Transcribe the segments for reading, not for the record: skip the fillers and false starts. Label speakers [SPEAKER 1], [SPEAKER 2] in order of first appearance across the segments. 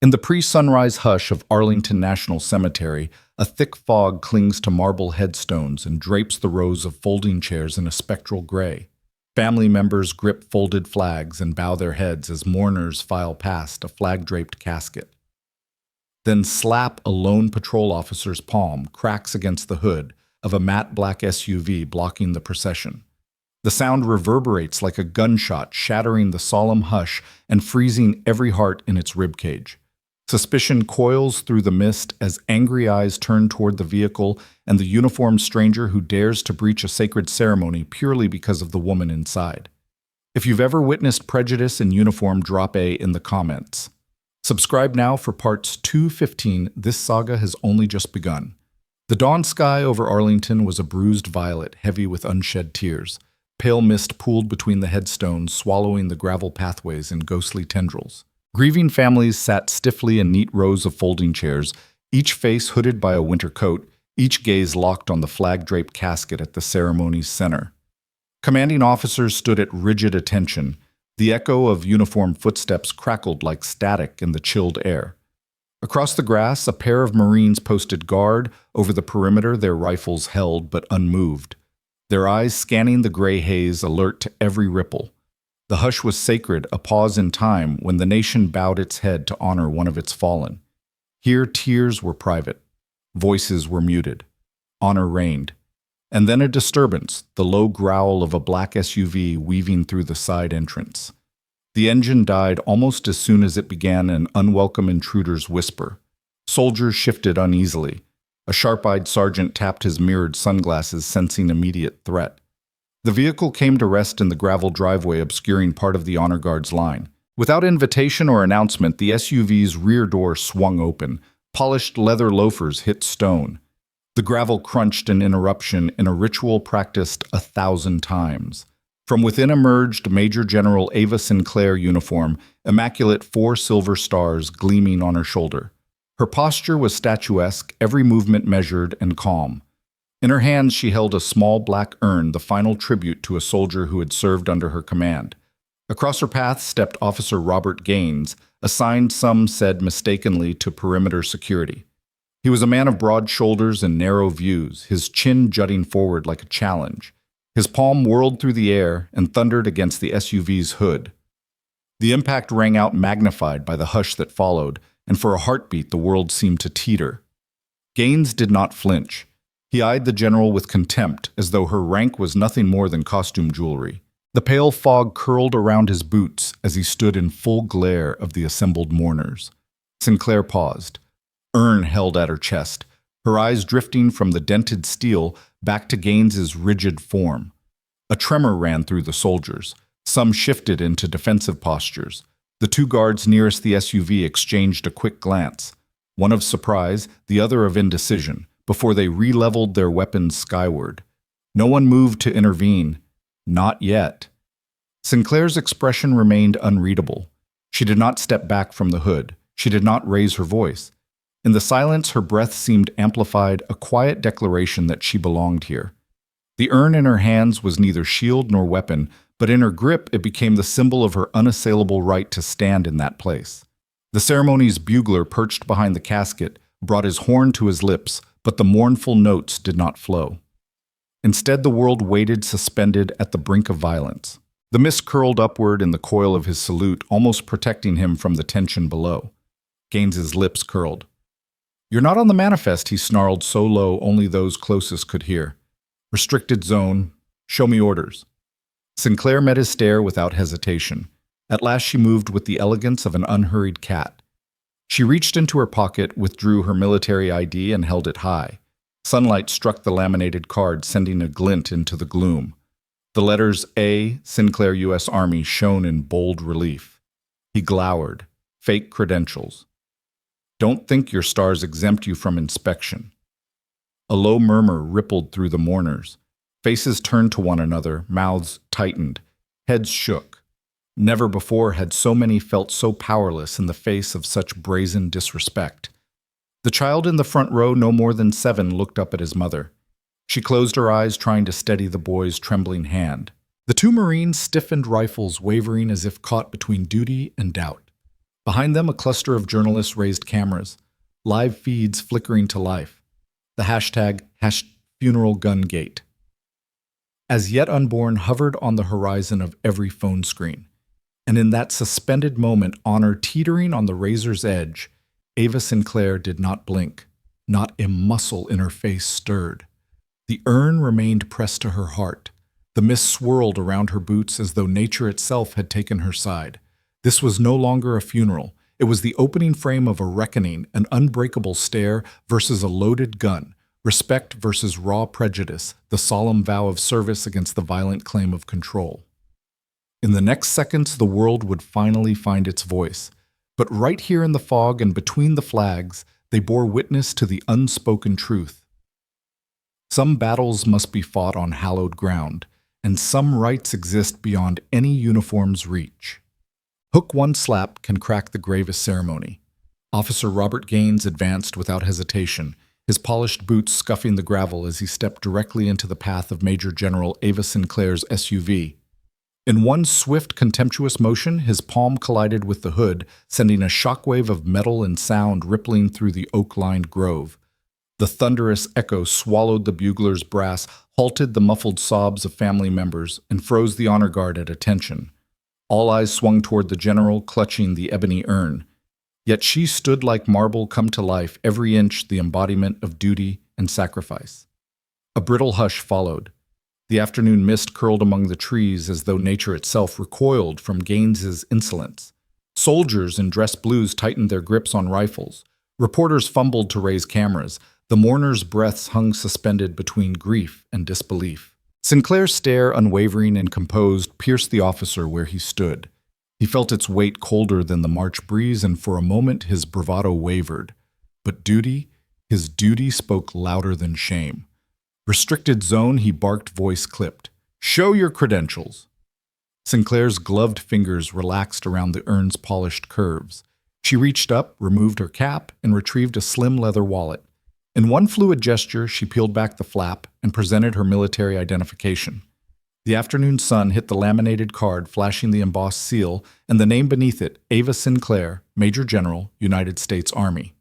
[SPEAKER 1] In the pre-sunrise hush of Arlington National Cemetery, a thick fog clings to marble headstones and drapes the rows of folding chairs in a spectral gray. Family members grip folded flags and bow their heads as mourners file past a flag-draped casket. Then slap a lone patrol officer's palm cracks against the hood of a matte black SUV blocking the procession. The sound reverberates like a gunshot, shattering the solemn hush and freezing every heart in its ribcage. Suspicion coils through the mist as angry eyes turn toward the vehicle and the uniformed stranger who dares to breach a sacred ceremony purely because of the woman inside. If you've ever witnessed prejudice in uniform, drop A in the comments. Subscribe now for parts 215. This saga has only just begun. The dawn sky over Arlington was a bruised violet, heavy with unshed tears. Pale mist pooled between the headstones, swallowing the gravel pathways in ghostly tendrils. Grieving families sat stiffly in neat rows of folding chairs, each face hooded by a winter coat, each gaze locked on the flag-draped casket at the ceremony's center. Commanding officers stood at rigid attention. The echo of uniformed footsteps crackled like static in the chilled air. Across the grass, a pair of Marines posted guard over the perimeter, their rifles held but unmoved, their eyes scanning the gray haze, alert to every ripple. The hush was sacred, a pause in time when the nation bowed its head to honor one of its fallen. Here tears were private, voices were muted, honor reigned. And then a disturbance, the low growl of a black SUV weaving through the side entrance. The engine died almost as soon as it began, an unwelcome intruder's whisper. Soldiers shifted uneasily. A sharp-eyed sergeant tapped his mirrored sunglasses, sensing immediate threat. The vehicle came to rest in the gravel driveway, obscuring part of the honor guard's line. Without invitation or announcement, the SUV's rear door swung open. Polished leather loafers hit stone. The gravel crunched an interruption in a ritual practiced 1,000 times. From within emerged Major General Ava Sinclair uniform, immaculate 4 silver stars gleaming on her shoulder. Her posture was statuesque, every movement measured and calm. In her hands she held a small black urn, the final tribute to a soldier who had served under her command. Across her path stepped Officer Robert Gaines, assigned, some said mistakenly, to perimeter security. He was a man of broad shoulders and narrow views, his chin jutting forward like a challenge. His palm whirled through the air and thundered against the SUV's hood. The impact rang out, magnified by the hush that followed, and for a heartbeat the world seemed to teeter. Gaines did not flinch. He eyed the general with contempt, as though her rank was nothing more than costume jewelry. The pale fog curled around his boots as he stood in full glare of the assembled mourners. Sinclair paused, urn held at her chest, her eyes drifting from the dented steel back to Gaines's rigid form. A tremor ran through the soldiers. Some shifted into defensive postures. The 2 guards nearest the SUV exchanged a quick glance, one of surprise, the other of indecision, before they re-leveled their weapons skyward. No one moved to intervene. Not yet. Sinclair's expression remained unreadable. She did not step back from the hood. She did not raise her voice. In the silence, her breath seemed amplified, a quiet declaration that she belonged here. The urn in her hands was neither shield nor weapon, but in her grip it became the symbol of her unassailable right to stand in that place. The ceremony's bugler, perched behind the casket, brought his horn to his lips, but the mournful notes did not flow. Instead, the world waited, suspended at the brink of violence. The mist curled upward in the coil of his salute, almost protecting him from the tension below. Gaines's lips curled. "You're not on the manifest," he snarled so low only those closest could hear. "Restricted zone. Show me orders." Sinclair met his stare without hesitation. At last she moved with the elegance of an unhurried cat. She reached into her pocket, withdrew her military ID, and held it high. Sunlight struck the laminated card, sending a glint into the gloom. The letters A, Sinclair U.S. Army, shone in bold relief. He glowered. Fake credentials. "Don't think your stars exempt you from inspection." A low murmur rippled through the mourners. Faces turned to one another, mouths tightened, heads shook. Never before had so many felt so powerless in the face of such brazen disrespect. The child in the front row, no more than 7, looked up at his mother. She closed her eyes, trying to steady the boy's trembling hand. The 2 Marines stiffened, rifles wavering as if caught between duty and doubt. Behind them, a cluster of journalists raised cameras, live feeds flickering to life. The hashtag #FuneralGunGate. As yet unborn hovered on the horizon of every phone screen. And in that suspended moment, honor teetering on the razor's edge, Ava Sinclair did not blink. Not a muscle in her face stirred. The urn remained pressed to her heart. The mist swirled around her boots as though nature itself had taken her side. This was no longer a funeral. It was the opening frame of a reckoning, an unbreakable stare versus a loaded gun, respect versus raw prejudice, the solemn vow of service against the violent claim of control. In the next seconds, the world would finally find its voice. But right here in the fog and between the flags, they bore witness to the unspoken truth. Some battles must be fought on hallowed ground, and some rights exist beyond any uniform's reach. Hook one slap can crack the gravest ceremony. Officer Robert Gaines advanced without hesitation, his polished boots scuffing the gravel as he stepped directly into the path of Major General Ava Sinclair's SUV. In one swift, contemptuous motion, his palm collided with the hood, sending a shockwave of metal and sound rippling through the oak-lined grove. The thunderous echo swallowed the bugler's brass, halted the muffled sobs of family members, and froze the honor guard at attention. All eyes swung toward the general, clutching the ebony urn. Yet she stood like marble come to life, every inch the embodiment of duty and sacrifice. A brittle hush followed. The afternoon mist curled among the trees as though nature itself recoiled from Gaines's insolence. Soldiers in dress blues tightened their grips on rifles. Reporters fumbled to raise cameras. The mourners' breaths hung suspended between grief and disbelief. Sinclair's stare, unwavering and composed, pierced the officer where he stood. He felt its weight colder than the March breeze, and for a moment his bravado wavered. But his duty spoke louder than shame. Restricted zone, he barked, voice clipped. Show your credentials. Sinclair's gloved fingers relaxed around the urn's polished curves. She reached up, removed her cap, and retrieved a slim leather wallet. In one fluid gesture, she peeled back the flap and presented her military identification. The afternoon sun hit the laminated card, flashing the embossed seal and the name beneath it, Ava Sinclair, Major General, United States Army.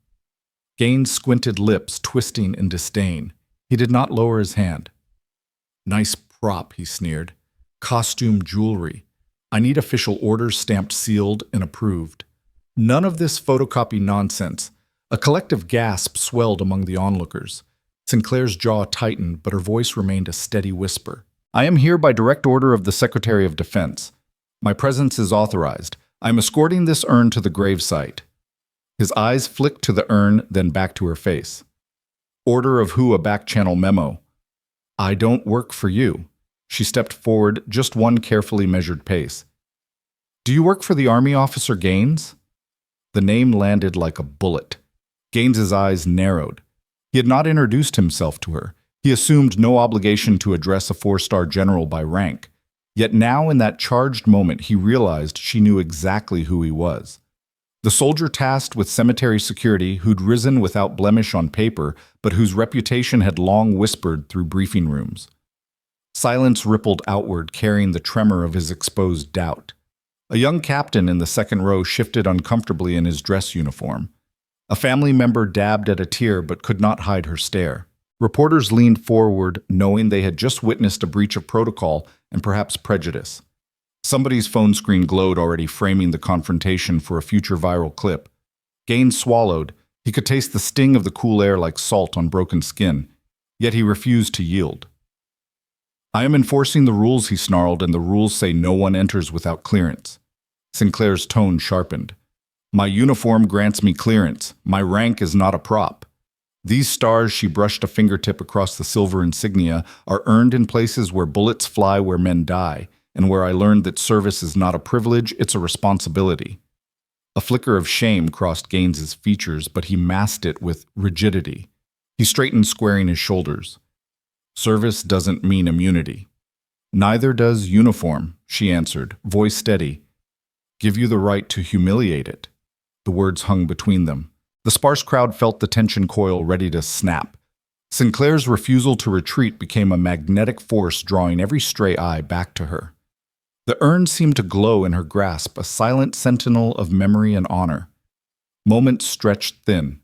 [SPEAKER 1] Gaines' squinted lips twisting in disdain. He did not lower his hand. Nice prop, he sneered. Costume jewelry. I need official orders stamped, sealed, and approved. None of this photocopy nonsense. A collective gasp swelled among the onlookers. Sinclair's jaw tightened, but her voice remained a steady whisper. I am here by direct order of the Secretary of Defense. My presence is authorized. I am escorting this urn to the gravesite. His eyes flicked to the urn, then back to her face. Order of who? A back-channel memo. I don't work for you. She stepped forward, just one carefully measured pace. Do you work for the Army, Officer Gaines? The name landed like a bullet. Gaines's eyes narrowed. He had not introduced himself to her. He assumed no obligation to address a four-star general by rank. Yet now, in that charged moment, he realized she knew exactly who he was. The soldier tasked with cemetery security who'd risen without blemish on paper, but whose reputation had long whispered through briefing rooms. Silence rippled outward, carrying the tremor of his exposed doubt. A young captain in the second row shifted uncomfortably in his dress uniform. A family member dabbed at a tear but could not hide her stare. Reporters leaned forward, knowing they had just witnessed a breach of protocol and perhaps prejudice. Somebody's phone screen glowed, already framing the confrontation for a future viral clip. Gaines swallowed. He could taste the sting of the cool air like salt on broken skin, yet he refused to yield. I am enforcing the rules, he snarled, and the rules say no one enters without clearance. Sinclair's tone sharpened. My uniform grants me clearance. My rank is not a prop. These stars, she brushed a fingertip across the silver insignia, are earned in places where bullets fly, where men die, and where I learned that service is not a privilege, it's a responsibility. A flicker of shame crossed Gaines's features, but he masked it with rigidity. He straightened, squaring his shoulders. Service doesn't mean immunity. Neither does uniform, she answered, voice steady. Give you the right to humiliate it. The words hung between them. The sparse crowd felt the tension coil ready to snap. Sinclair's refusal to retreat became a magnetic force, drawing every stray eye back to her. The urn seemed to glow in her grasp, a silent sentinel of memory and honor. Moments stretched thin.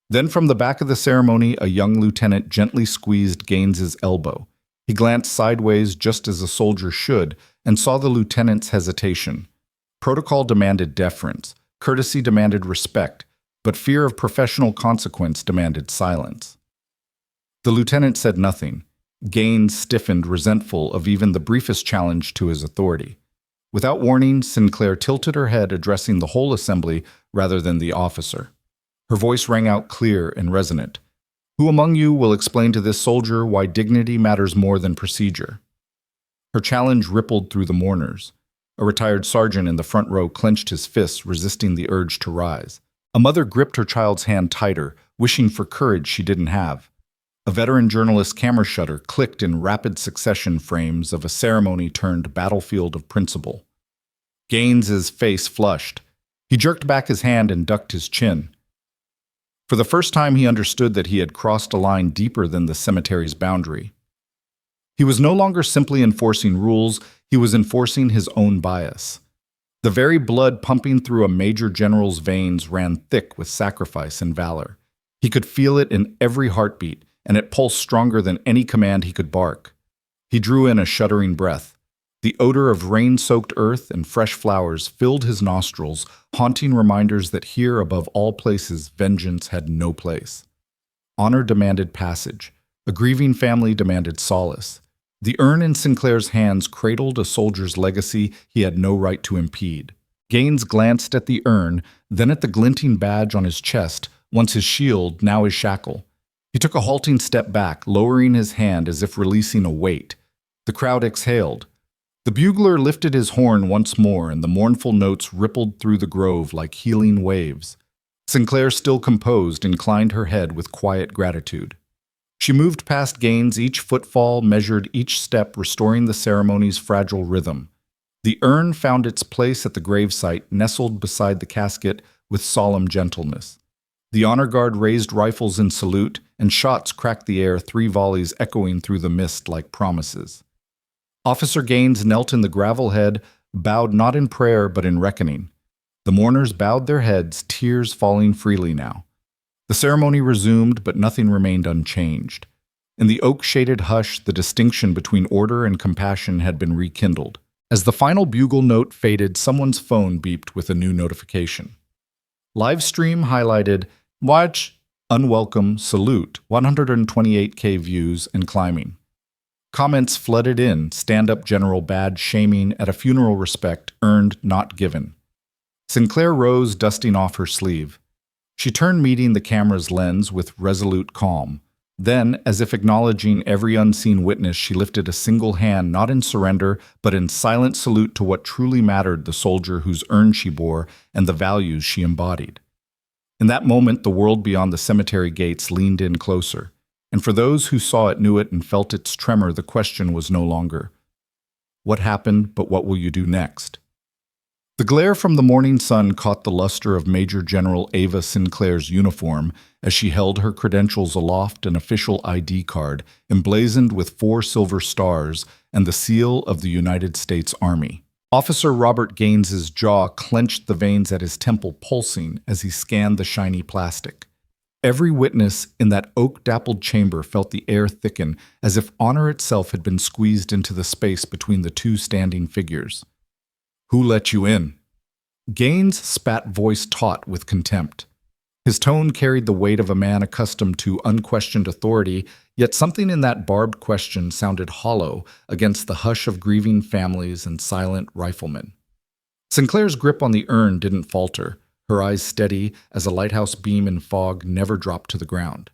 [SPEAKER 1] Then from the back of the ceremony, a young lieutenant gently squeezed Gaines's elbow. He glanced sideways just as a soldier should and saw the lieutenant's hesitation. Protocol demanded deference, courtesy demanded respect, but fear of professional consequence demanded silence. The lieutenant said nothing. Gaines stiffened, resentful of even the briefest challenge to his authority. Without warning, Sinclair tilted her head, addressing the whole assembly rather than the officer. Her voice rang out clear and resonant. "Who among you will explain to this soldier why dignity matters more than procedure?" Her challenge rippled through the mourners. A retired sergeant in the front row clenched his fists, resisting the urge to rise. A mother gripped her child's hand tighter, wishing for courage she didn't have. A veteran journalist's camera shutter clicked in rapid succession frames of a ceremony-turned battlefield of principle. Gaines's face flushed. He jerked back his hand and ducked his chin. For the first time, he understood that he had crossed a line deeper than the cemetery's boundary. He was no longer simply enforcing rules, he was enforcing his own bias. The very blood pumping through a major general's veins ran thick with sacrifice and valor. He could feel it in every heartbeat, and it pulsed stronger than any command he could bark. He drew in a shuddering breath. The odor of rain-soaked earth and fresh flowers filled his nostrils, haunting reminders that here, above all places, vengeance had no place. Honor demanded passage. A grieving family demanded solace. The urn in Sinclair's hands cradled a soldier's legacy he had no right to impede. Gaines glanced at the urn, then at the glinting badge on his chest, once his shield, now his shackle. He took a halting step back, lowering his hand as if releasing a weight. The crowd exhaled. The bugler lifted his horn once more, and the mournful notes rippled through the grove like healing waves. Sinclair, still composed, inclined her head with quiet gratitude. She moved past Gaines, each footfall measured, each step restoring the ceremony's fragile rhythm. The urn found its place at the gravesite, nestled beside the casket with solemn gentleness. The honor guard raised rifles in salute, and shots cracked the air, 3 volleys echoing through the mist like promises. Officer Gaines knelt in the gravel head, bowed not in prayer but in reckoning. The mourners bowed their heads, tears falling freely now. The ceremony resumed, but nothing remained unchanged. In the oak-shaded hush, the distinction between order and compassion had been rekindled. As the final bugle note faded, someone's phone beeped with a new notification. Livestream highlighted, "Watch, unwelcome, salute, 128K views and climbing." Comments flooded in, stand-up general badge shaming at a funeral respect earned, not given. Sinclair rose, dusting off her sleeve. She turned, meeting the camera's lens with resolute calm. Then, as if acknowledging every unseen witness, she lifted a single hand, not in surrender, but in silent salute to what truly mattered, the soldier whose urn she bore and the values she embodied. In that moment, the world beyond the cemetery gates leaned in closer. And for those who saw it, knew it, and felt its tremor, the question was no longer, "What happened, but what will you do next?" The glare from the morning sun caught the luster of Major General Ava Sinclair's uniform as she held her credentials aloft, an official ID card emblazoned with 4 silver stars and the seal of the United States Army. Officer Robert Gaines's jaw clenched, the veins at his temple pulsing as he scanned the shiny plastic. Every witness in that oak-dappled chamber felt the air thicken, as if honor itself had been squeezed into the space between the 2 standing figures. "Who let you in?" Gaines' spat voice taut with contempt. His tone carried the weight of a man accustomed to unquestioned authority, yet something in that barbed question sounded hollow against the hush of grieving families and silent riflemen. Sinclair's grip on the urn didn't falter, her eyes steady as a lighthouse beam in fog never dropped to the ground.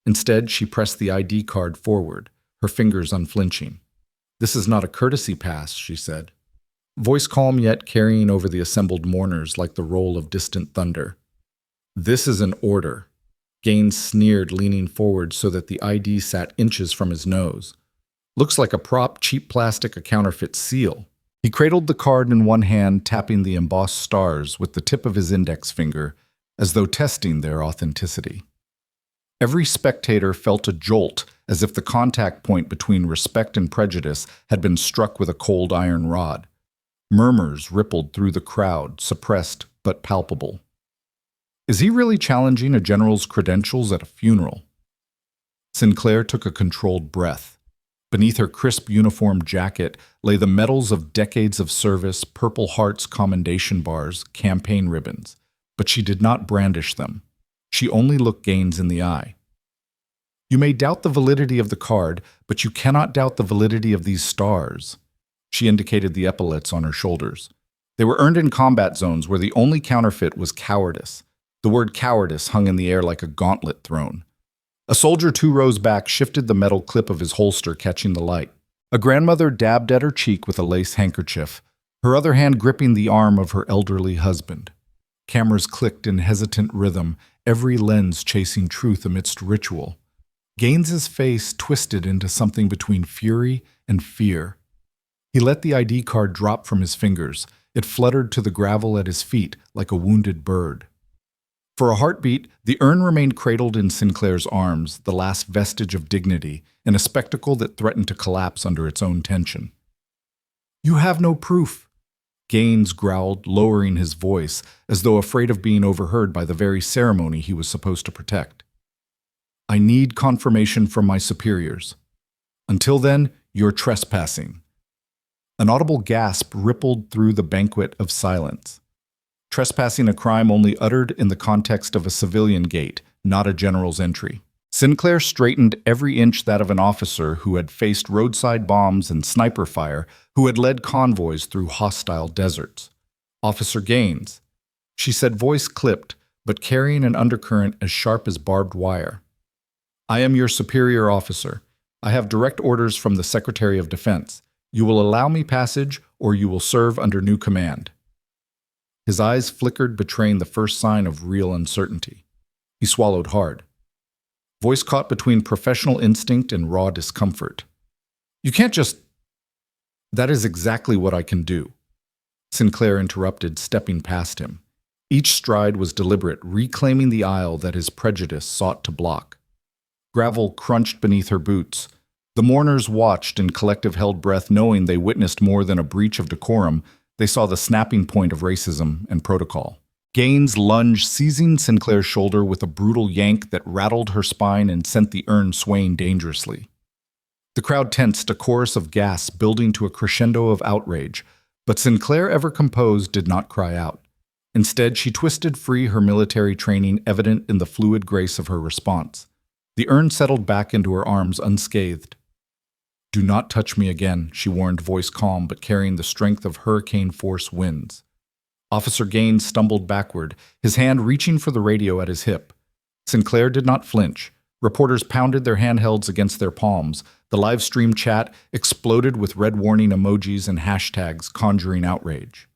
[SPEAKER 1] Instead, she pressed the ID card forward, her fingers unflinching. "This is not a courtesy pass," she said. Voice calm yet carrying over the assembled mourners like the roll of distant thunder. "This is an order." Gaines sneered, leaning forward so that the ID sat inches from his nose. "Looks like a prop, cheap plastic, a counterfeit seal." He cradled the card in one hand, tapping the embossed stars with the tip of his index finger, as though testing their authenticity. Every spectator felt a jolt, as if the contact point between respect and prejudice had been struck with a cold iron rod. Murmurs rippled through the crowd, suppressed but palpable. Is he really challenging a general's credentials at a funeral? Sinclair took a controlled breath. Beneath her crisp uniform jacket lay the medals of decades of service, Purple Heart's commendation bars, campaign ribbons. But she did not brandish them. She only looked Gaines in the eye. You may doubt the validity of the card, but you cannot doubt the validity of these stars. She indicated the epaulets on her shoulders. They were earned in combat zones where the only counterfeit was cowardice. The word cowardice hung in the air like a gauntlet thrown. A soldier 2 rows back shifted the metal clip of his holster, catching the light. A grandmother dabbed at her cheek with a lace handkerchief, her other hand gripping the arm of her elderly husband. Cameras clicked in hesitant rhythm, every lens chasing truth amidst ritual. Gaines's face twisted into something between fury and fear. He let the ID card drop from his fingers. It fluttered to the gravel at his feet like a wounded bird. For a heartbeat, the urn remained cradled in Sinclair's arms, the last vestige of dignity, in a spectacle that threatened to collapse under its own tension. You have no proof, Gaines growled, lowering his voice, as though afraid of being overheard by the very ceremony he was supposed to protect. I need confirmation from my superiors. Until then, you're trespassing. An audible gasp rippled through the banquet of silence. Trespassing, a crime only uttered in the context of a civilian gate, not a general's entry. Sinclair straightened every inch that of an officer who had faced roadside bombs and sniper fire, who had led convoys through hostile deserts. Officer Gaines, she said, voice clipped, but carrying an undercurrent as sharp as barbed wire. I am your superior officer. I have direct orders from the Secretary of Defense. You will allow me passage, or you will serve under new command. His eyes flickered, betraying the first sign of real uncertainty. He swallowed hard. Voice caught between professional instinct and raw discomfort. You can't just... That is exactly what I can do. Sinclair interrupted, stepping past him. Each stride was deliberate, reclaiming the aisle that his prejudice sought to block. Gravel crunched beneath her boots. The mourners watched in collective held breath, knowing they witnessed more than a breach of decorum. They saw the snapping point of racism and protocol. Gaines lunged, seizing Sinclair's shoulder with a brutal yank that rattled her spine and sent the urn swaying dangerously. The crowd tensed, a chorus of gasps building to a crescendo of outrage, but Sinclair, ever composed, did not cry out. Instead, she twisted free, her military training evident in the fluid grace of her response. The urn settled back into her arms unscathed. Do not touch me again, she warned, voice calm but carrying the strength of hurricane-force winds. Officer Gaines stumbled backward, his hand reaching for the radio at his hip. Sinclair did not flinch. Reporters pounded their handhelds against their palms. The live stream chat exploded with red warning emojis and hashtags conjuring outrage.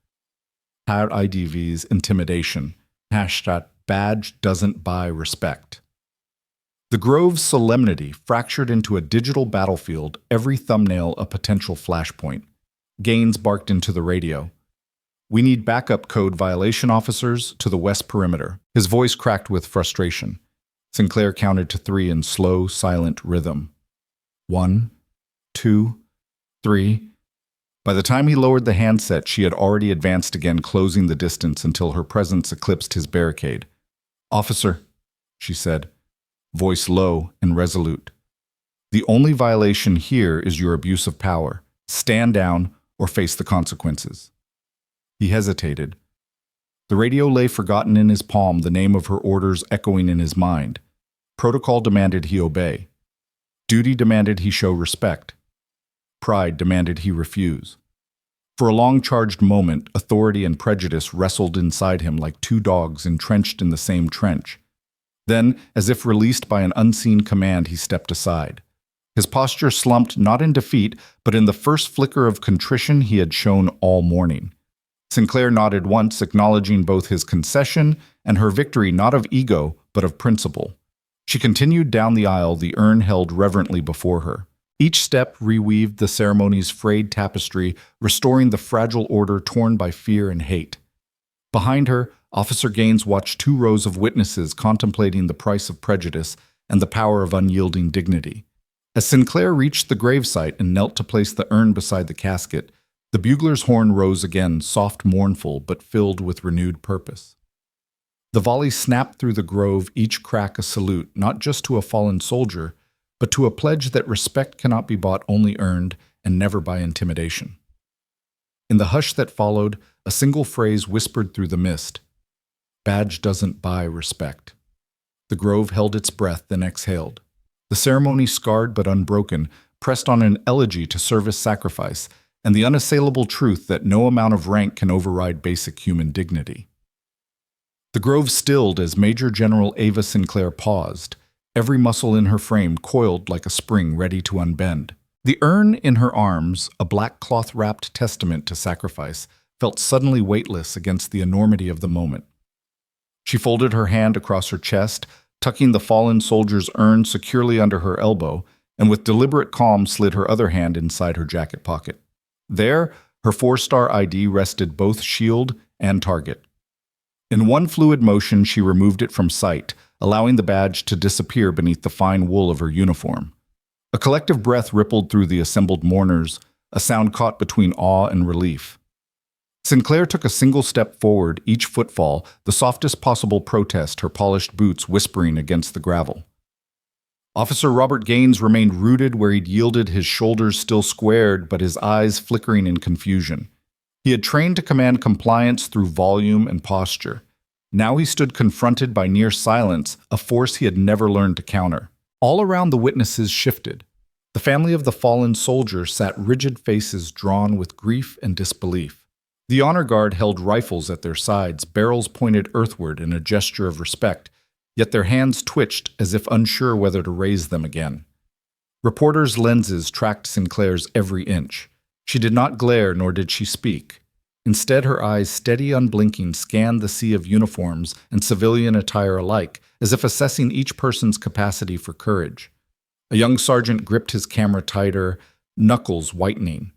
[SPEAKER 1] #IDV's intimidation. #badge doesn't buy respect. The Grove's solemnity fractured into a digital battlefield, every thumbnail a potential flashpoint. Gaines barked into the radio. We need backup code violation officers to the west perimeter. His voice cracked with frustration. Sinclair counted to 3 in slow, silent rhythm. 1, 2, 3. By the time he lowered the handset, she had already advanced again, closing the distance until her presence eclipsed his barricade. Officer, she said, voice low and resolute. The only violation here is your abuse of power. Stand down or face the consequences. He hesitated. The radio lay forgotten in his palm, the name of her orders echoing in his mind. Protocol demanded he obey. Duty demanded he show respect. Pride demanded he refuse. For a long-charged moment, authority and prejudice wrestled inside him like 2 dogs entrenched in the same trench. Then, as if released by an unseen command, he stepped aside. His posture slumped not in defeat, but in the first flicker of contrition he had shown all morning. Sinclair nodded once, acknowledging both his concession and her victory not of ego, but of principle. She continued down the aisle, the urn held reverently before her. Each step reweaved the ceremony's frayed tapestry, restoring the fragile order torn by fear and hate. Behind her, Officer Gaines watched 2 rows of witnesses contemplating the price of prejudice and the power of unyielding dignity. As Sinclair reached the gravesite and knelt to place the urn beside the casket, The bugler's horn rose again, soft, mournful, but filled with renewed purpose. The volley snapped through the grove, each crack a salute, not just to a fallen soldier, but to a pledge that respect cannot be bought, only earned, and never by intimidation. In the hush that followed, a single phrase whispered through the mist: "Badge doesn't buy respect." The grove held its breath, then exhaled. The ceremony, scarred but unbroken, pressed on an elegy to service sacrifice, and the unassailable truth that no amount of rank can override basic human dignity. The grove stilled as Major General Ava Sinclair paused, every muscle in her frame coiled like a spring ready to unbend. The urn in her arms, a black cloth-wrapped testament to sacrifice, felt suddenly weightless against the enormity of the moment. She folded her hand across her chest, tucking the fallen soldier's urn securely under her elbow, and with deliberate calm slid her other hand inside her jacket pocket. There, her 4-star ID rested both shield and target. In one fluid motion, she removed it from sight, allowing the badge to disappear beneath the fine wool of her uniform. A collective breath rippled through the assembled mourners, a sound caught between awe and relief. Sinclair took a single step forward, each footfall the softest possible protest, her polished boots whispering against the gravel. Officer Robert Gaines remained rooted where he'd yielded, his shoulders still squared, but his eyes flickering in confusion. He had trained to command compliance through volume and posture. Now he stood confronted by near silence, a force he had never learned to counter. All around the witnesses shifted. The family of the fallen soldier sat rigid, faces drawn with grief and disbelief. The honor guard held rifles at their sides, barrels pointed earthward in a gesture of respect, yet their hands twitched as if unsure whether to raise them again. Reporters' lenses tracked Sinclair's every inch. She did not glare, nor did she speak. Instead, her eyes, steady, unblinking, scanned the sea of uniforms and civilian attire alike, as if assessing each person's capacity for courage. A young sergeant gripped his camera tighter, knuckles whitening.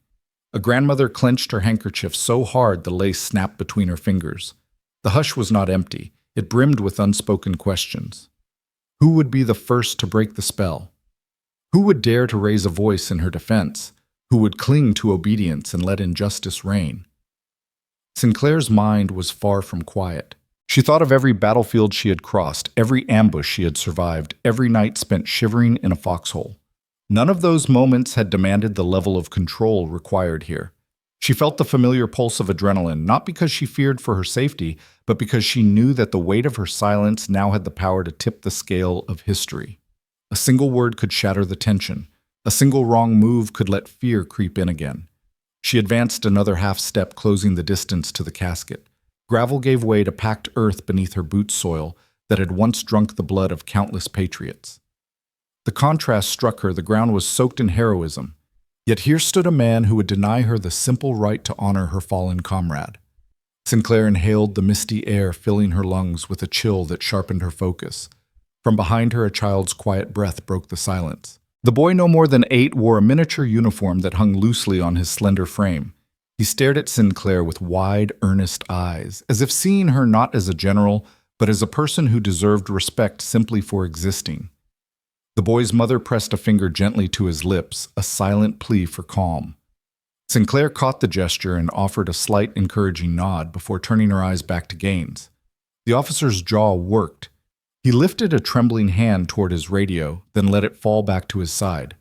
[SPEAKER 1] A grandmother clenched her handkerchief so hard the lace snapped between her fingers. The hush was not empty. It brimmed with unspoken questions. Who would be the first to break the spell? Who would dare to raise a voice in her defense? Who would cling to obedience and let injustice reign? Sinclair's mind was far from quiet. She thought of every battlefield she had crossed, every ambush she had survived, every night spent shivering in a foxhole. None of those moments had demanded the level of control required here. She felt the familiar pulse of adrenaline, not because she feared for her safety, but because she knew that the weight of her silence now had the power to tip the scale of history. A single word could shatter the tension. A single wrong move could let fear creep in again. She advanced another half step, closing the distance to the casket. Gravel gave way to packed earth beneath her boot soil that had once drunk the blood of countless patriots. The contrast struck her. The ground was soaked in heroism. Yet here stood a man who would deny her the simple right to honor her fallen comrade. Sinclair inhaled the misty air, filling her lungs with a chill that sharpened her focus. From behind her, a child's quiet breath broke the silence. The boy, no more than 8, wore a miniature uniform that hung loosely on his slender frame. He stared at Sinclair with wide, earnest eyes, as if seeing her not as a general, but as a person who deserved respect simply for existing. The boy's mother pressed a finger gently to his lips, a silent plea for calm. Sinclair caught the gesture and offered a slight, encouraging nod before turning her eyes back to Gaines. The officer's jaw worked. He lifted a trembling hand toward his radio, then let it fall back to his side.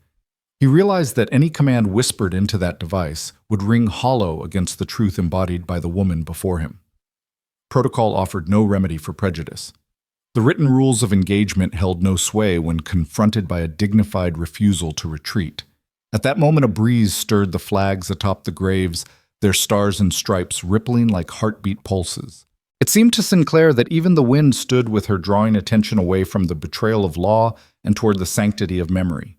[SPEAKER 1] He realized that any command whispered into that device would ring hollow against the truth embodied by the woman before him. Protocol offered no remedy for prejudice. The written rules of engagement held no sway when confronted by a dignified refusal to retreat. At that moment, a breeze stirred the flags atop the graves, their stars and stripes rippling like heartbeat pulses. It seemed to Sinclair that even the wind stood with her, drawing attention away from the betrayal of law and toward the sanctity of memory.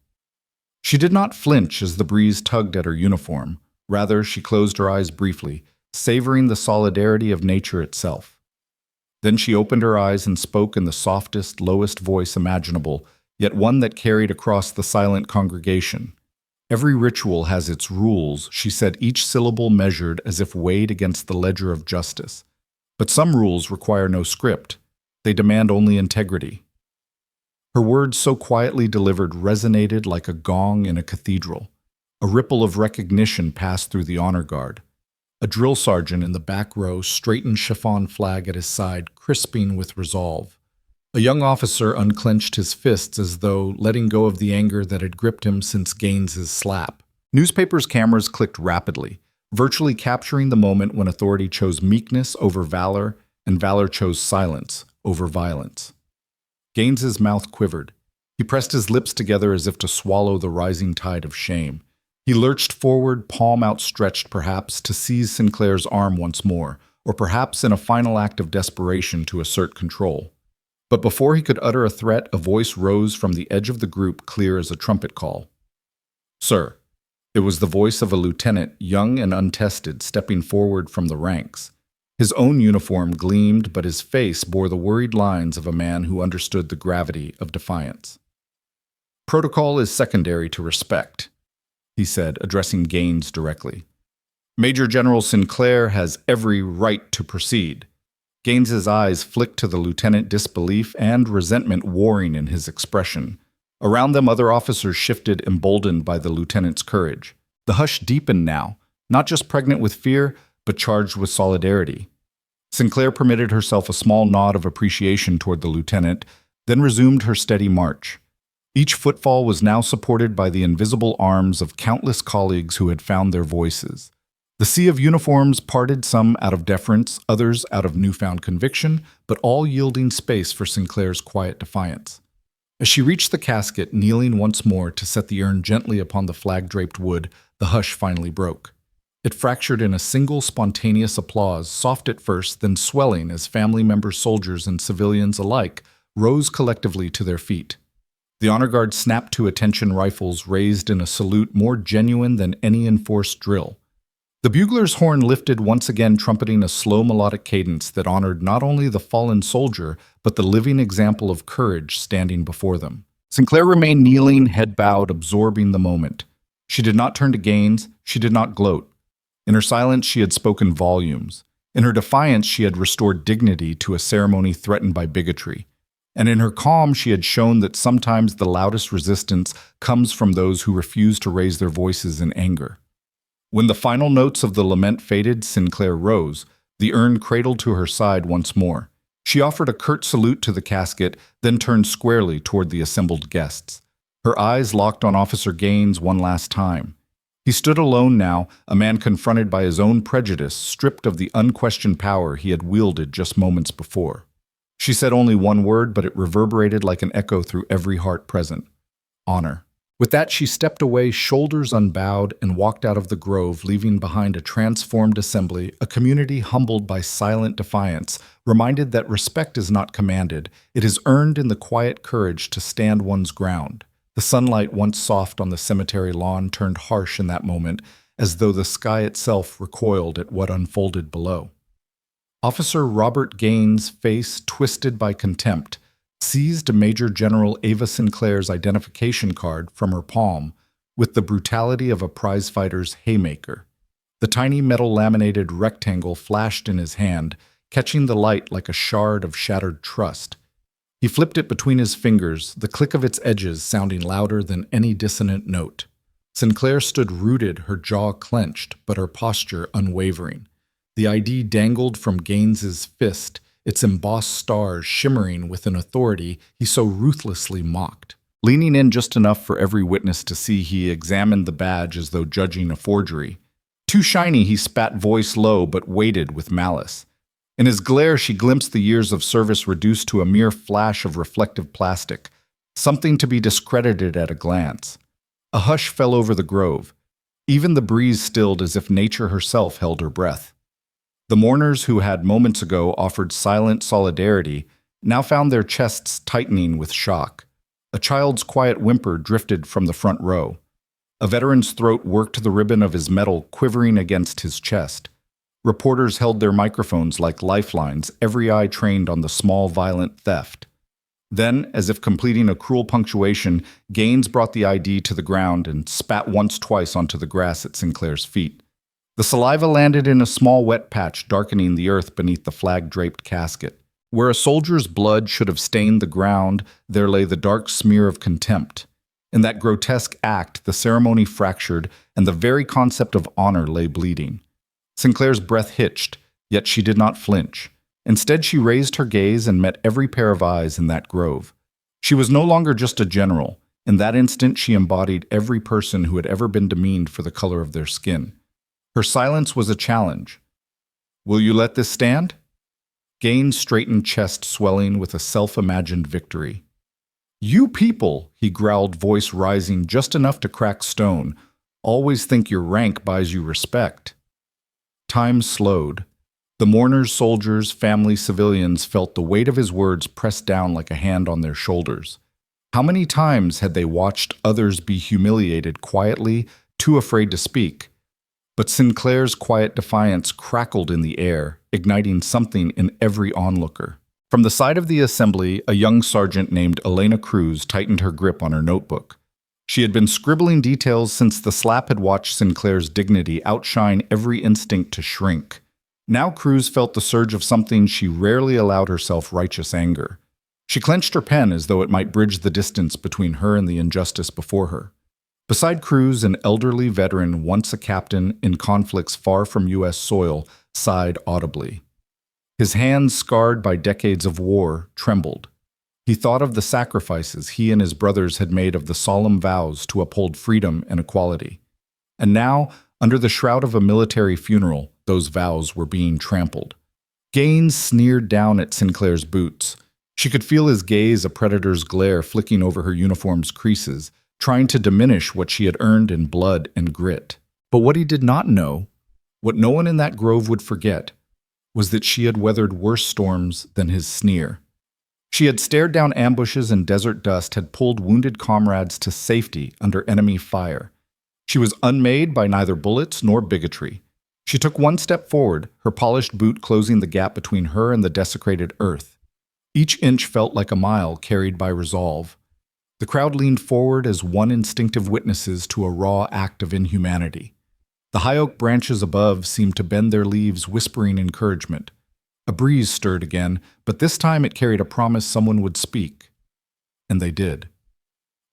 [SPEAKER 1] She did not flinch as the breeze tugged at her uniform. Rather, she closed her eyes briefly, savoring the solidarity of nature itself. Then she opened her eyes and spoke in the softest, lowest voice imaginable, yet one that carried across the silent congregation. Every ritual has its rules, she said, each syllable measured as if weighed against the ledger of justice. But some rules require no script. They demand only integrity. Her words, so quietly delivered, resonated like a gong in a cathedral. A ripple of recognition passed through the honor guard. A drill sergeant in the back row straightened chiffon flag at his side, crisping with resolve. A young officer unclenched his fists as though letting go of the anger that had gripped him since Gaines's slap. Newspapers' cameras clicked rapidly, virtually capturing the moment when authority chose meekness over valor and valor chose silence over violence. Gaines's mouth quivered. He pressed his lips together as if to swallow the rising tide of shame. He lurched forward, palm outstretched perhaps, to seize Sinclair's arm once more, or perhaps in a final act of desperation to assert control. But before he could utter a threat, a voice rose from the edge of the group, clear as a trumpet call. "Sir." It was the voice of a lieutenant, young and untested, stepping forward from the ranks. His own uniform gleamed, but his face bore the worried lines of a man who understood the gravity of defiance. "Protocol is secondary to respect," he said, addressing Gaines directly. "Major General Sinclair has every right to proceed." Gaines's eyes flicked to the lieutenant, disbelief and resentment warring in his expression. Around them, other officers shifted, emboldened by the lieutenant's courage. The hush deepened now, not just pregnant with fear, but charged with solidarity. Sinclair permitted herself a small nod of appreciation toward the lieutenant, then resumed her steady march. Each footfall was now supported by the invisible arms of countless colleagues who had found their voices. The sea of uniforms parted, some out of deference, others out of newfound conviction, but all yielding space for Sinclair's quiet defiance. As she reached the casket, kneeling once more to set the urn gently upon the flag-draped wood, the hush finally broke. It fractured in a single spontaneous applause, soft at first, then swelling as family members, soldiers, and civilians alike rose collectively to their feet. The honor guard snapped to attention, rifles raised in a salute more genuine than any enforced drill. The bugler's horn lifted once again, trumpeting a slow melodic cadence that honored not only the fallen soldier, but the living example of courage standing before them. Sinclair remained kneeling, head bowed, absorbing the moment. She did not turn to Gaines, she did not gloat. In her silence, she had spoken volumes. In her defiance, she had restored dignity to a ceremony threatened by bigotry. And in her calm, she had shown that sometimes the loudest resistance comes from those who refuse to raise their voices in anger. When the final notes of the lament faded, Sinclair rose, the urn cradled to her side once more. She offered a curt salute to the casket, then turned squarely toward the assembled guests. Her eyes locked on Officer Gaines one last time. He stood alone now, a man confronted by his own prejudice, stripped of the unquestioned power he had wielded just moments before. She said only one word, but it reverberated like an echo through every heart present. Honor. With that, she stepped away, shoulders unbowed, and walked out of the grove, leaving behind a transformed assembly, a community humbled by silent defiance, reminded that respect is not commanded, it is earned in the quiet courage to stand one's ground. The sunlight, once soft on the cemetery lawn, turned harsh in that moment, as though the sky itself recoiled at what unfolded below. Officer Robert Gaines' face twisted by contempt, seized Major General Ava Sinclair's identification card from her palm with the brutality of a prizefighter's haymaker. The tiny metal laminated rectangle flashed in his hand, catching the light like a shard of shattered trust. He flipped it between his fingers, the click of its edges sounding louder than any dissonant note. Sinclair stood rooted, her jaw clenched, but her posture unwavering. The ID dangled from Gaines's fist, its embossed stars shimmering with an authority he so ruthlessly mocked. Leaning in just enough for every witness to see, he examined the badge as though judging a forgery. Too shiny, he spat, voice low, but weighted with malice. In his glare, she glimpsed the years of service reduced to a mere flash of reflective plastic, something to be discredited at a glance. A hush fell over the grove. Even the breeze stilled as if nature herself held her breath. The mourners who had moments ago offered silent solidarity now found their chests tightening with shock. A child's quiet whimper drifted from the front row. A veteran's throat worked the ribbon of his medal quivering against his chest. Reporters held their microphones like lifelines, every eye trained on the small, violent theft. Then, as if completing a cruel punctuation, Gaines brought the ID to the ground and spat once-twice onto the grass at Sinclair's feet. The saliva landed in a small wet patch, darkening the earth beneath the flag-draped casket. Where a soldier's blood should have stained the ground, there lay the dark smear of contempt. In that grotesque act, the ceremony fractured, and the very concept of honor lay bleeding. Sinclair's breath hitched, yet she did not flinch. Instead, she raised her gaze and met every pair of eyes in that grove. She was no longer just a general. In that instant, she embodied every person who had ever been demeaned for the color of their skin. Her silence was a challenge. "Will you let this stand?" Gaines' straightened chest swelling with a self-imagined victory. "You people," he growled, voice rising just enough to crack stone, "always think your rank buys you respect." Time slowed. The mourners, soldiers, family, civilians felt the weight of his words pressed down like a hand on their shoulders. How many times had they watched others be humiliated quietly, too afraid to speak? But Sinclair's quiet defiance crackled in the air, igniting something in every onlooker. From the side of the assembly, a young sergeant named Elena Cruz tightened her grip on her notebook. She had been scribbling details since the slap had watched Sinclair's dignity outshine every instinct to shrink. Now Cruz felt the surge of something she rarely allowed herself righteous anger. She clenched her pen as though it might bridge the distance between her and the injustice before her. Beside Cruz, an elderly veteran, once a captain in conflicts far from U.S. soil, sighed audibly. His hands, scarred by decades of war, trembled. He thought of the sacrifices he and his brothers had made, of the solemn vows to uphold freedom and equality. And now, under the shroud of a military funeral, those vows were being trampled. Gaines sneered down at Sinclair's boots. She could feel his gaze, a predator's glare, flicking over her uniform's creases, trying to diminish what she had earned in blood and grit. But what he did not know, what no one in that grove would forget, was that she had weathered worse storms than his sneer. She had stared down ambushes and desert dust, had pulled wounded comrades to safety under enemy fire. She was unmade by neither bullets nor bigotry. She took one step forward, her polished boot closing the gap between her and the desecrated earth. Each inch felt like a mile carried by resolve. The crowd leaned forward as one instinctive witnesses to a raw act of inhumanity. The high oak branches above seemed to bend their leaves, whispering encouragement. A breeze stirred again, but this time it carried a promise someone would speak. And they did.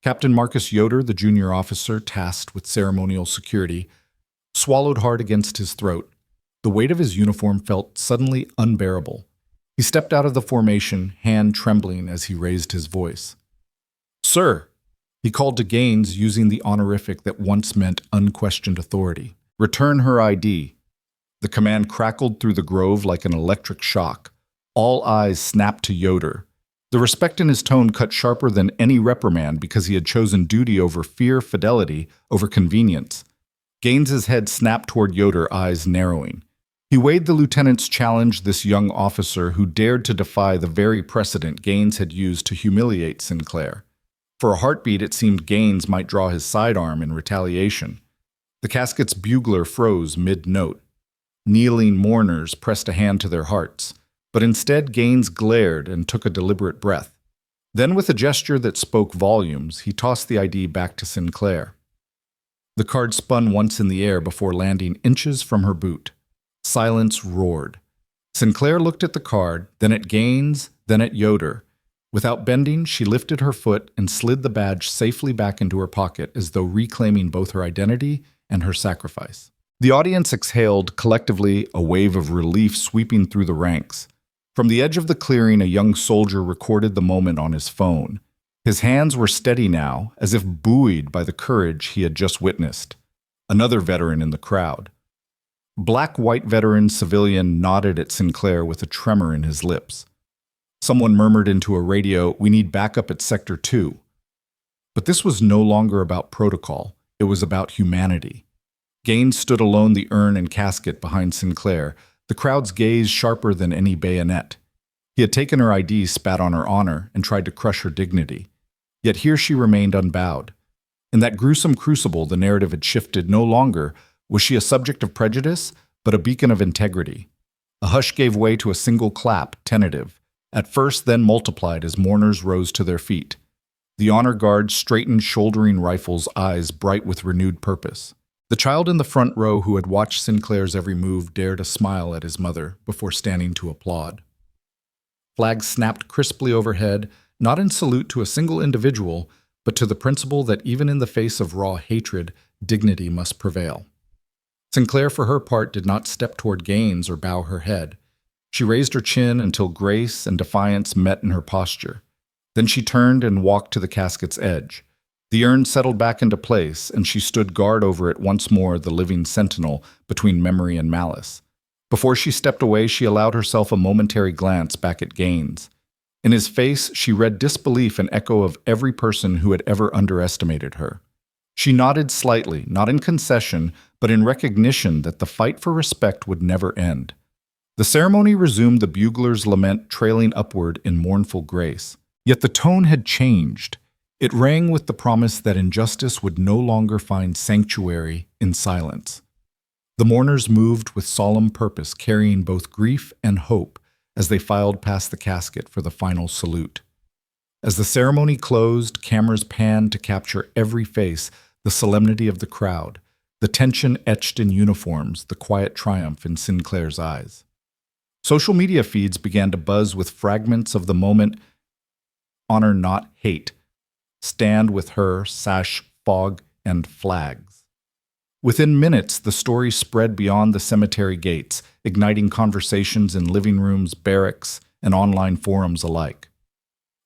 [SPEAKER 1] Captain Marcus Yoder, the junior officer tasked with ceremonial security, swallowed hard against his throat. The weight of his uniform felt suddenly unbearable. He stepped out of the formation, hand trembling as he raised his voice. "Sir," he called to Gaines, using the honorific that once meant unquestioned authority. "Return her ID." The command crackled through the grove like an electric shock. All eyes snapped to Yoder. The respect in his tone cut sharper than any reprimand because he had chosen duty over fear, fidelity over convenience. Gaines's head snapped toward Yoder, eyes narrowing. He weighed the lieutenant's challenge, this young officer who dared to defy the very precedent Gaines had used to humiliate Sinclair. For a heartbeat, it seemed Gaines might draw his sidearm in retaliation. The casket's bugler froze mid-note. Kneeling mourners pressed a hand to their hearts, but instead Gaines glared and took a deliberate breath. Then, with a gesture that spoke volumes, he tossed the ID back to Sinclair. The card spun once in the air before landing inches from her boot. Silence roared. Sinclair looked at the card, then at Gaines, then at Yoder. Without bending, she lifted her foot and slid the badge safely back into her pocket, as though reclaiming both her identity and her sacrifice. The audience exhaled collectively, a wave of relief sweeping through the ranks. From the edge of the clearing, a young soldier recorded the moment on his phone. His hands were steady now, as if buoyed by the courage he had just witnessed. Another veteran in the crowd. Black-white veteran civilian nodded at Sinclair with a tremor in his lips. Someone murmured into a radio, "We need backup at Sector 2. But this was no longer about protocol. It was about humanity. Gaines stood alone, the urn and casket behind Sinclair, the crowd's gaze sharper than any bayonet. He had taken her ID, spat on her honor, and tried to crush her dignity. Yet here she remained unbowed. In that gruesome crucible, the narrative had shifted. No longer was she a subject of prejudice, but a beacon of integrity. A hush gave way to a single clap, tentative, at first then multiplied as mourners rose to their feet. The honor guards straightened, shouldering rifles, eyes bright with renewed purpose. The child in the front row who had watched Sinclair's every move dared a smile at his mother before standing to applaud. Flags snapped crisply overhead, not in salute to a single individual, but to the principle that even in the face of raw hatred, dignity must prevail. Sinclair, for her part, did not step toward Gaines or bow her head. She raised her chin until grace and defiance met in her posture. Then she turned and walked to the casket's edge. The urn settled back into place, and she stood guard over it once more, the living sentinel between memory and malice. Before she stepped away, she allowed herself a momentary glance back at Gaines. In his face, she read disbelief and echo of every person who had ever underestimated her. She nodded slightly, not in concession, but in recognition that the fight for respect would never end. The ceremony resumed, the bugler's lament trailing upward in mournful grace. Yet the tone had changed. It rang with the promise that injustice would no longer find sanctuary in silence. The mourners moved with solemn purpose, carrying both grief and hope as they filed past the casket for the final salute. As the ceremony closed, cameras panned to capture every face, the solemnity of the crowd, the tension etched in uniforms, the quiet triumph in Sinclair's eyes. Social media feeds began to buzz with fragments of the moment. Honor, not hate. Stand with her, sash, fog, and flags. Within minutes, the story spread beyond the cemetery gates, igniting conversations in living rooms, barracks, and online forums alike.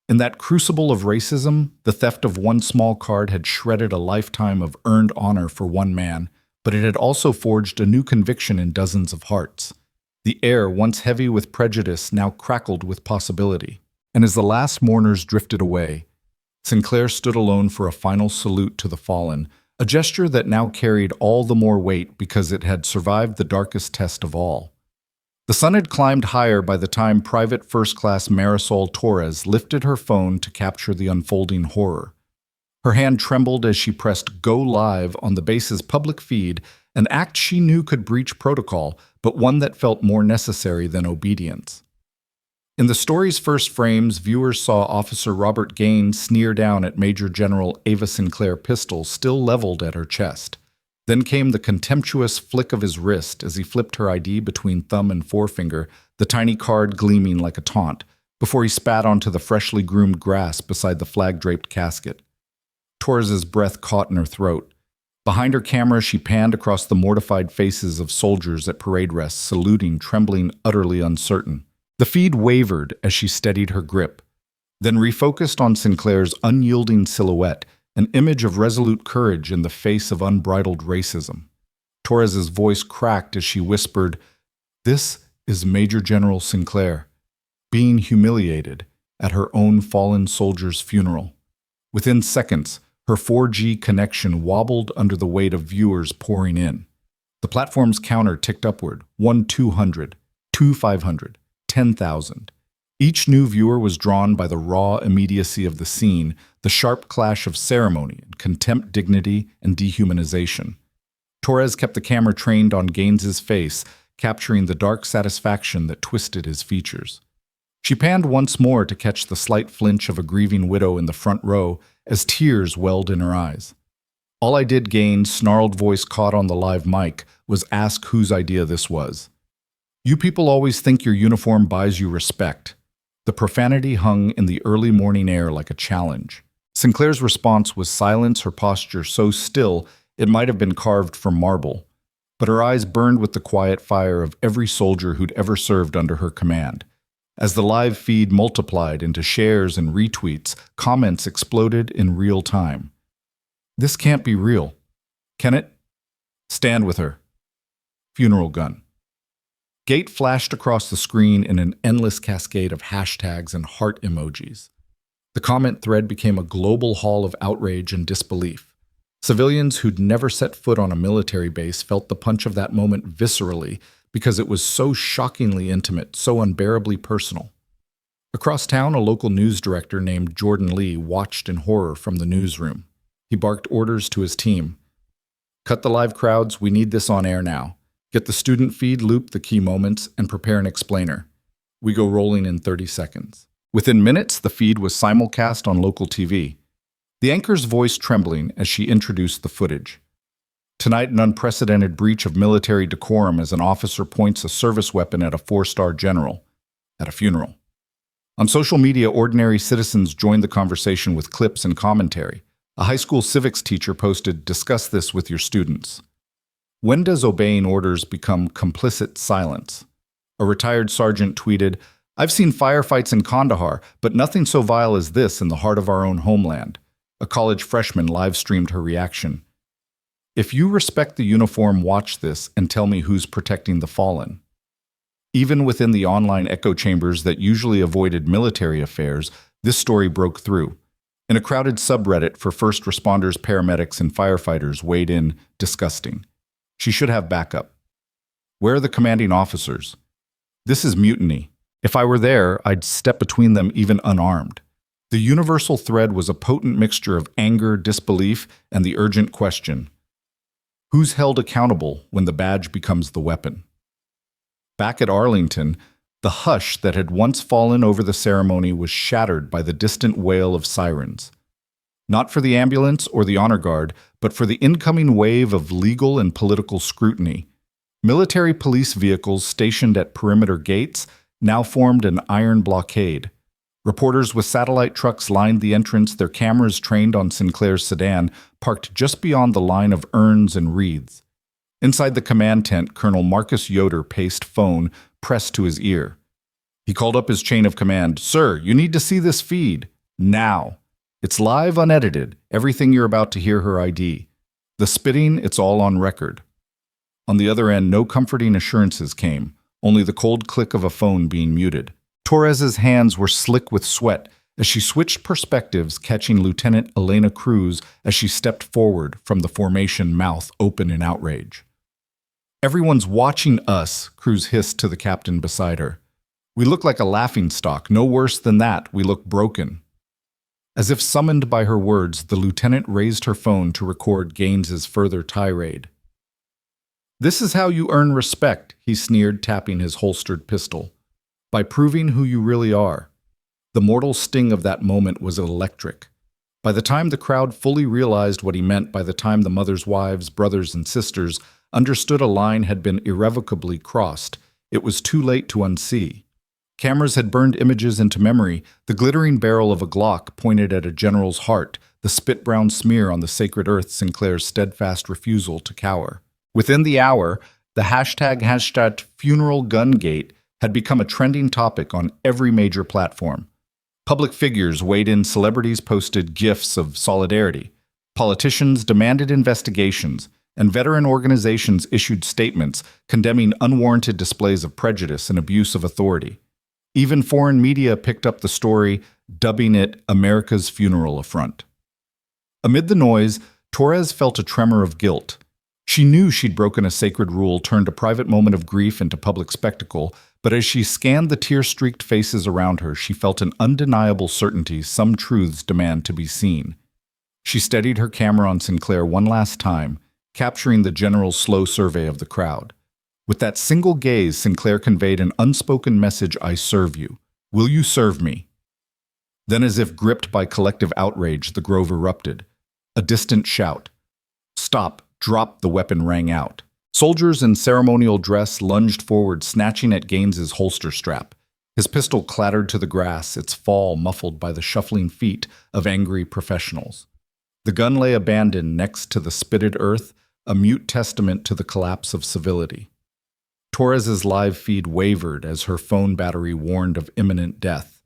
[SPEAKER 1] In that crucible of racism, the theft of one small card had shredded a lifetime of earned honor for one man, but it had also forged a new conviction in dozens of hearts. The air, once heavy with prejudice, now crackled with possibility. And as the last mourners drifted away, Sinclair stood alone for a final salute to the fallen, a gesture that now carried all the more weight because it had survived the darkest test of all. The sun had climbed higher by the time Private First Class Marisol Torres lifted her phone to capture the unfolding horror. Her hand trembled as she pressed Go Live on the base's public feed, an act she knew could breach protocol, but one that felt more necessary than obedience. In the story's first frames, viewers saw Officer Robert Gaines sneer down at Major General Ava Sinclair pistol still leveled at her chest. Then came the contemptuous flick of his wrist as he flipped her ID between thumb and forefinger, the tiny card gleaming like a taunt, before he spat onto the freshly groomed grass beside the flag-draped casket. Torres's breath caught in her throat. Behind her camera, she panned across the mortified faces of soldiers at parade rests, saluting, trembling, utterly uncertain. The feed wavered as she steadied her grip, then refocused on Sinclair's unyielding silhouette, an image of resolute courage in the face of unbridled racism. Torres's voice cracked as she whispered, "This is Major General Sinclair, being humiliated at her own fallen soldier's funeral." Within seconds, her 4G connection wobbled under the weight of viewers pouring in. The platform's counter ticked upward, 1-200, 2-500, 10,000. Each new viewer was drawn by the raw immediacy of the scene, the sharp clash of ceremony and contempt, dignity, and dehumanization. Torres kept the camera trained on Gaines's face, capturing the dark satisfaction that twisted his features. She panned once more to catch the slight flinch of a grieving widow in the front row as tears welled in her eyes. "All I did," Gaines' snarled voice caught on the live mic, "was ask whose idea this was. You people always think your uniform buys you respect." The profanity hung in the early morning air like a challenge. Sinclair's response was silence, her posture so still it might have been carved from marble. But her eyes burned with the quiet fire of every soldier who'd ever served under her command. As the live feed multiplied into shares and retweets, comments exploded in real time. "This can't be real. Can it? Stand with her. Funeral gun." Gate flashed across the screen in an endless cascade of hashtags and heart emojis. The comment thread became a global hall of outrage and disbelief. Civilians who'd never set foot on a military base felt the punch of that moment viscerally because it was so shockingly intimate, so unbearably personal. Across town, a local news director named Jordan Lee watched in horror from the newsroom. He barked orders to his team. "Cut the live crowds, we need this on air now. Get the student feed, loop the key moments, and prepare an explainer. We go rolling in 30 seconds. Within minutes, the feed was simulcast on local TV. The anchor's voice trembling as she introduced the footage. Tonight, an unprecedented breach of military decorum as an officer points a service weapon at a 4-star general at a funeral. On social media, ordinary citizens joined the conversation with clips and commentary. A high school civics teacher posted, "Discuss this with your students." When does obeying orders become complicit silence? A retired sergeant tweeted, "I've seen firefights in Kandahar, but nothing so vile as this in the heart of our own homeland." A college freshman live-streamed her reaction. If you respect the uniform, watch this and tell me who's protecting the fallen. Even within the online echo chambers that usually avoided military affairs, this story broke through. In a crowded subreddit for first responders, paramedics, and firefighters weighed in, disgusting. She should have backup. Where are the commanding officers? This is mutiny. If I were there, I'd step between them even unarmed. The universal thread was a potent mixture of anger, disbelief, and the urgent question: who's held accountable when the badge becomes the weapon? Back at Arlington, the hush that had once fallen over the ceremony was shattered by the distant wail of sirens. Not for the ambulance or the honor guard, but for the incoming wave of legal and political scrutiny. Military police vehicles stationed at perimeter gates now formed an iron blockade. Reporters with satellite trucks lined the entrance, their cameras trained on Sinclair's sedan, parked just beyond the line of urns and wreaths. Inside the command tent, Colonel Marcus Yoder paced, phone pressed to his ear. He called up his chain of command. "Sir, you need to see this feed. Now. It's live, unedited. Everything you're about to hear, her ID. The spitting, it's all on record." On the other end, no comforting assurances came, only the cold click of a phone being muted. Torres's hands were slick with sweat as she switched perspectives, catching Lieutenant Elena Cruz as she stepped forward from the formation, mouth open in outrage. "Everyone's watching us," Cruz hissed to the captain beside her. "We look like a laughingstock. No worse than that, we look broken." As if summoned by her words, the lieutenant raised her phone to record Gaines's further tirade. "This is how you earn respect," he sneered, tapping his holstered pistol. "By proving who you really are." The mortal sting of that moment was electric. By the time the crowd fully realized what he meant, by the time the mothers, wives, brothers, and sisters understood a line had been irrevocably crossed, it was too late to unsee. Cameras had burned images into memory, the glittering barrel of a Glock pointed at a general's heart, the spit-brown smear on the sacred earth, Sinclair's steadfast refusal to cower. Within the hour, the hashtag #FuneralGunGate had become a trending topic on every major platform. Public figures weighed in, celebrities posted gifs of solidarity. Politicians demanded investigations, and veteran organizations issued statements condemning unwarranted displays of prejudice and abuse of authority. Even foreign media picked up the story, dubbing it America's funeral affront. Amid the noise, Torres felt a tremor of guilt. She knew she'd broken a sacred rule, turned a private moment of grief into public spectacle, but as she scanned the tear-streaked faces around her, she felt an undeniable certainty some truths demand to be seen. She steadied her camera on Sinclair one last time, capturing the general's slow survey of the crowd. With that single gaze, Sinclair conveyed an unspoken message: "I serve you. Will you serve me?" Then, as if gripped by collective outrage, the grove erupted. A distant shout. "Stop! Drop!" the weapon rang out. Soldiers in ceremonial dress lunged forward, snatching at Gaines's holster strap. His pistol clattered to the grass, its fall muffled by the shuffling feet of angry professionals. The gun lay abandoned next to the spitted earth, a mute testament to the collapse of civility. Torres's live feed wavered as her phone battery warned of imminent death.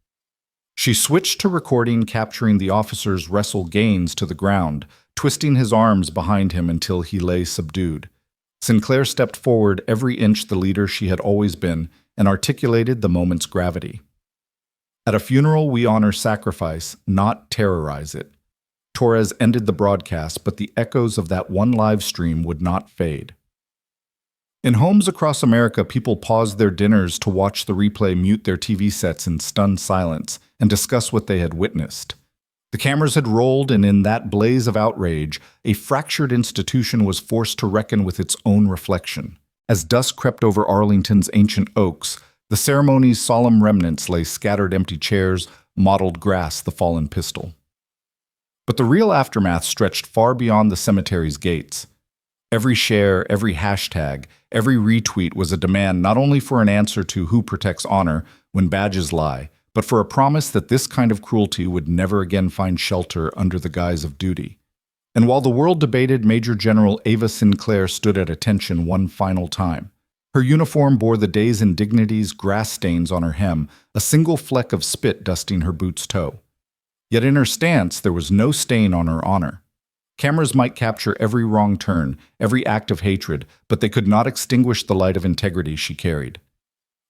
[SPEAKER 1] She switched to recording, capturing the officers wrestle Gaines to the ground, twisting his arms behind him until he lay subdued. Sinclair stepped forward, every inch the leader she had always been, and articulated the moment's gravity. "At a funeral, we honor sacrifice, not terrorize it." Torres ended the broadcast, but the echoes of that one live stream would not fade. In homes across America, people paused their dinners to watch the replay, mute their TV sets in stunned silence, and discuss what they had witnessed. The cameras had rolled, and in that blaze of outrage, a fractured institution was forced to reckon with its own reflection. As dusk crept over Arlington's ancient oaks, the ceremony's solemn remnants lay scattered: empty chairs, mottled grass, the fallen pistol. But the real aftermath stretched far beyond the cemetery's gates. Every share, every hashtag, every retweet was a demand not only for an answer to who protects honor when badges lie, but for a promise that this kind of cruelty would never again find shelter under the guise of duty. And while the world debated, Major General Ava Sinclair stood at attention one final time. Her uniform bore the day's indignities, grass stains on her hem, a single fleck of spit dusting her boot's toe. Yet in her stance, there was no stain on her honor. Cameras might capture every wrong turn, every act of hatred, but they could not extinguish the light of integrity she carried.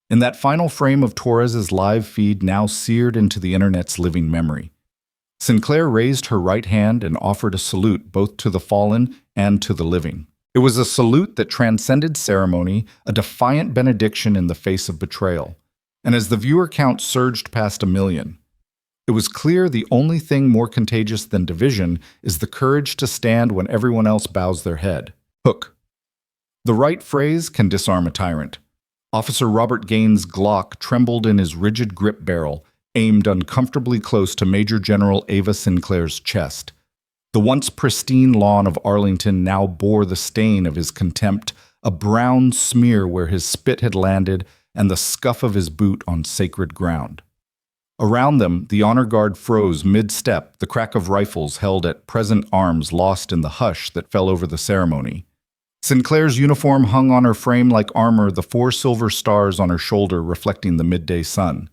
[SPEAKER 1] In that final frame of Torres's live feed, now seared into the internet's living memory, Sinclair raised her right hand and offered a salute both to the fallen and to the living. It was a salute that transcended ceremony, a defiant benediction in the face of betrayal. And as the viewer count surged past 1 million, it was clear the only thing more contagious than division is the courage to stand when everyone else bows their head. Hook. The right phrase can disarm a tyrant. Officer Robert Gaines' Glock trembled in his rigid grip barrel, aimed uncomfortably close to Major General Ava Sinclair's chest. The once pristine lawn of Arlington now bore the stain of his contempt, a brown smear where his spit had landed and the scuff of his boot on sacred ground. Around them, the honor guard froze mid-step, the crack of rifles held at present arms lost in the hush that fell over the ceremony. Sinclair's uniform hung on her frame like armor, the 4 silver stars on her shoulder reflecting the midday sun.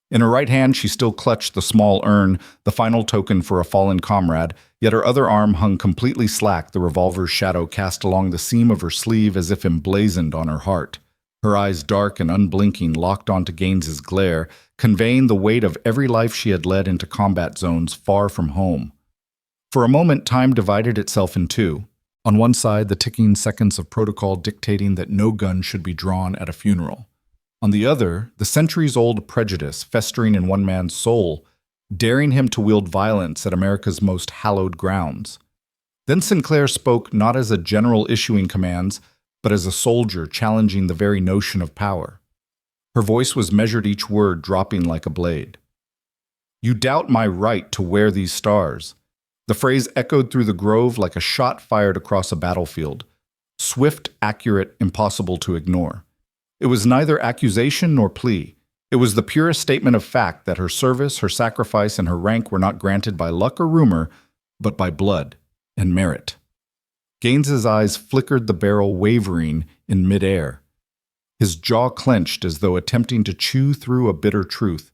[SPEAKER 1] In her right hand, she still clutched the small urn, the final token for a fallen comrade, yet her other arm hung completely slack, the revolver's shadow cast along the seam of her sleeve as if emblazoned on her heart. Her eyes, dark and unblinking, locked onto Gaines's glare, conveying the weight of every life she had led into combat zones far from home. For a moment, time divided itself in two. On one side, the ticking seconds of protocol dictating that no gun should be drawn at a funeral. On the other, the centuries-old prejudice festering in one man's soul, daring him to wield violence at America's most hallowed grounds. Then Sinclair spoke not as a general issuing commands, but as a soldier challenging the very notion of power. Her voice was measured, each word dropping like a blade. "You doubt my right to wear these stars." The phrase echoed through the grove like a shot fired across a battlefield. Swift, accurate, impossible to ignore. It was neither accusation nor plea. It was the purest statement of fact that her service, her sacrifice, and her rank were not granted by luck or rumor, but by blood and merit. Gaines's eyes flickered, the barrel wavering in midair. His jaw clenched as though attempting to chew through a bitter truth.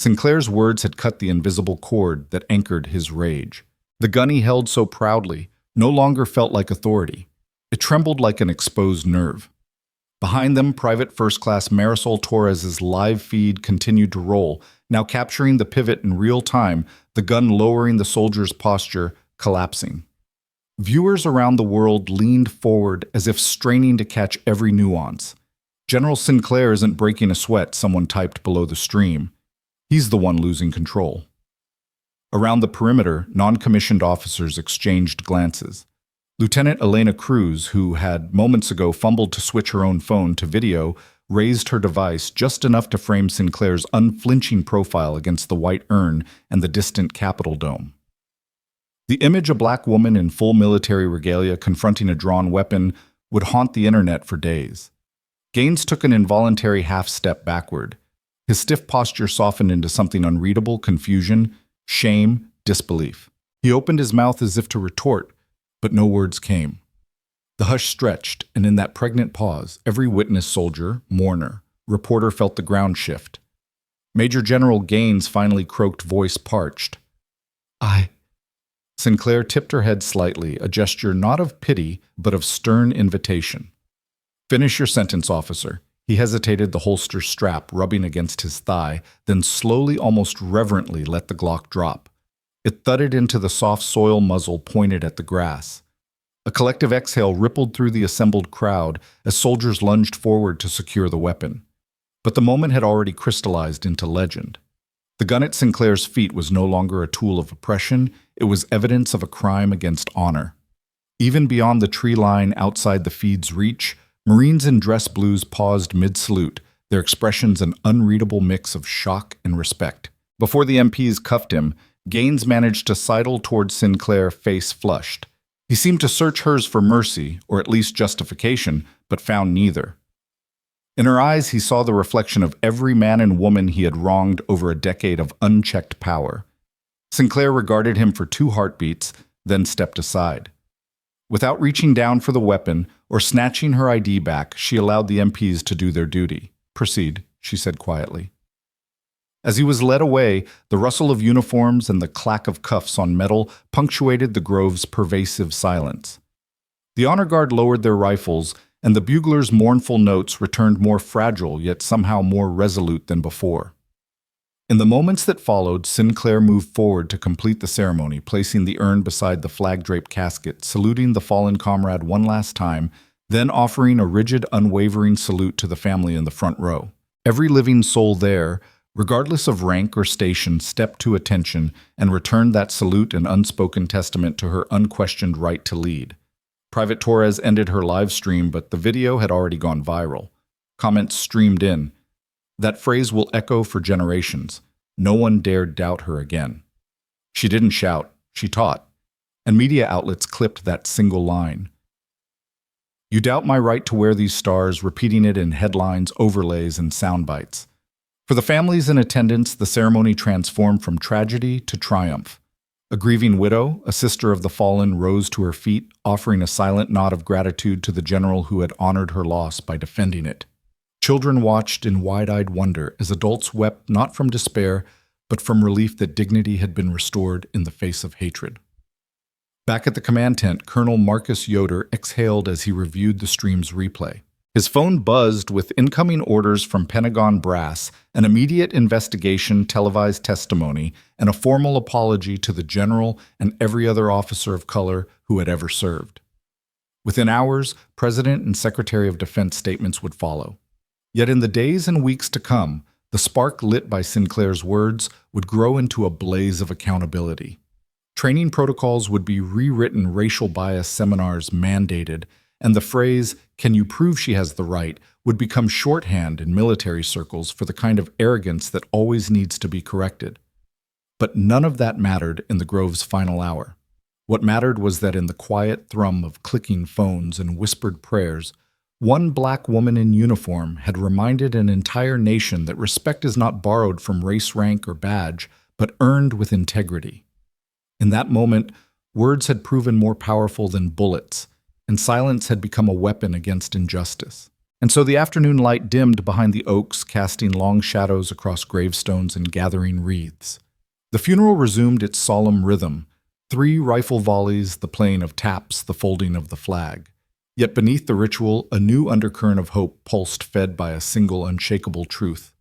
[SPEAKER 1] Sinclair's words had cut the invisible cord that anchored his rage. The gun he held so proudly no longer felt like authority. It trembled like an exposed nerve. Behind them, Private First Class Marisol Torres's live feed continued to roll, now capturing the pivot in real time, the gun lowering the soldier's posture, collapsing. Viewers around the world leaned forward as if straining to catch every nuance. "General Sinclair isn't breaking a sweat," someone typed below the stream. "He's the one losing control." Around the perimeter, non-commissioned officers exchanged glances. Lieutenant Elena Cruz, who had moments ago fumbled to switch her own phone to video, raised her device just enough to frame Sinclair's unflinching profile against the white urn and the distant Capitol dome. The image of a black woman in full military regalia confronting a drawn weapon would haunt the internet for days. Gaines took an involuntary half-step backward. His stiff posture softened into something unreadable: confusion, shame, disbelief. He opened his mouth as if to retort, but no words came. The hush stretched, and in that pregnant pause, every witness, soldier, mourner, reporter felt the ground shift. Major General Gaines' finally croaked voice parched. "I..." Sinclair tipped her head slightly, a gesture not of pity, but of stern invitation. "Finish your sentence, officer." He hesitated, the holster strap rubbing against his thigh, then slowly, almost reverently, let the Glock drop. It thudded into the soft soil muzzle pointed at the grass. A collective exhale rippled through the assembled crowd as soldiers lunged forward to secure the weapon. But the moment had already crystallized into legend. The gun at Sinclair's feet was no longer a tool of oppression, it was evidence of a crime against honor. Even beyond the tree line outside the feed's reach, Marines in dress blues paused mid-salute, their expressions an unreadable mix of shock and respect. Before the MPs cuffed him, Gaines managed to sidle toward Sinclair, face flushed. He seemed to search hers for mercy, or at least justification, but found neither. In her eyes, he saw the reflection of every man and woman he had wronged over a decade of unchecked power. Sinclair regarded him for 2 heartbeats, then stepped aside. Without reaching down for the weapon or snatching her ID back, she allowed the MPs to do their duty. "Proceed," she said quietly. As he was led away, the rustle of uniforms and the clack of cuffs on metal punctuated the grove's pervasive silence. The honor guard lowered their rifles, and the bugler's mournful notes returned more fragile yet somehow more resolute than before. In the moments that followed, Sinclair moved forward to complete the ceremony, placing the urn beside the flag-draped casket, saluting the fallen comrade one last time, then offering a rigid, unwavering salute to the family in the front row. Every living soul there, regardless of rank or station, stepped to attention and returned that salute and unspoken testament to her unquestioned right to lead. Private Torres ended her live stream, but the video had already gone viral. Comments streamed in. That phrase will echo for generations. No one dared doubt her again. She didn't shout, she taught, and media outlets clipped that single line. "You doubt my right to wear these stars," repeating it in headlines, overlays, and sound bites. For the families in attendance, the ceremony transformed from tragedy to triumph. A grieving widow, a sister of the fallen, rose to her feet, offering a silent nod of gratitude to the general who had honored her loss by defending it. Children watched in wide-eyed wonder as adults wept not from despair, but from relief that dignity had been restored in the face of hatred. Back at the command tent, Colonel Marcus Yoder exhaled as he reviewed the stream's replay. His phone buzzed with incoming orders from Pentagon brass, an immediate investigation, televised testimony, and a formal apology to the general and every other officer of color who had ever served. Within hours, President and Secretary of Defense statements would follow. Yet in the days and weeks to come, the spark lit by Sinclair's words would grow into a blaze of accountability. Training protocols would be rewritten, racial bias seminars mandated, and the phrase, "Can you prove she has the right?" would become shorthand in military circles for the kind of arrogance that always needs to be corrected. But none of that mattered in the Grove's final hour. What mattered was that in the quiet thrum of clicking phones and whispered prayers, one black woman in uniform had reminded an entire nation that respect is not borrowed from race, rank, or badge, but earned with integrity. In that moment, words had proven more powerful than bullets, and silence had become a weapon against injustice. And so the afternoon light dimmed behind the oaks, casting long shadows across gravestones and gathering wreaths. The funeral resumed its solemn rhythm, 3 rifle volleys, the playing of taps, the folding of the flag. Yet beneath the ritual, a new undercurrent of hope pulsed, fed by a single unshakable truth.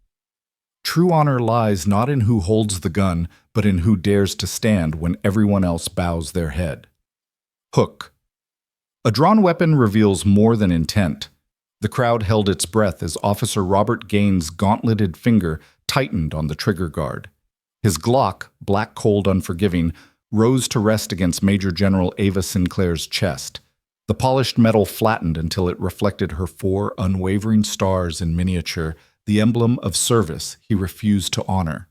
[SPEAKER 1] True honor lies not in who holds the gun, but in who dares to stand when everyone else bows their head. Hook. A drawn weapon reveals more than intent. The crowd held its breath as Officer Robert Gaines' gauntleted finger tightened on the trigger guard. His Glock, black, cold, unforgiving, rose to rest against Major General Ava Sinclair's chest. The polished metal flattened until it reflected her 4 unwavering stars in miniature, the emblem of service he refused to honor.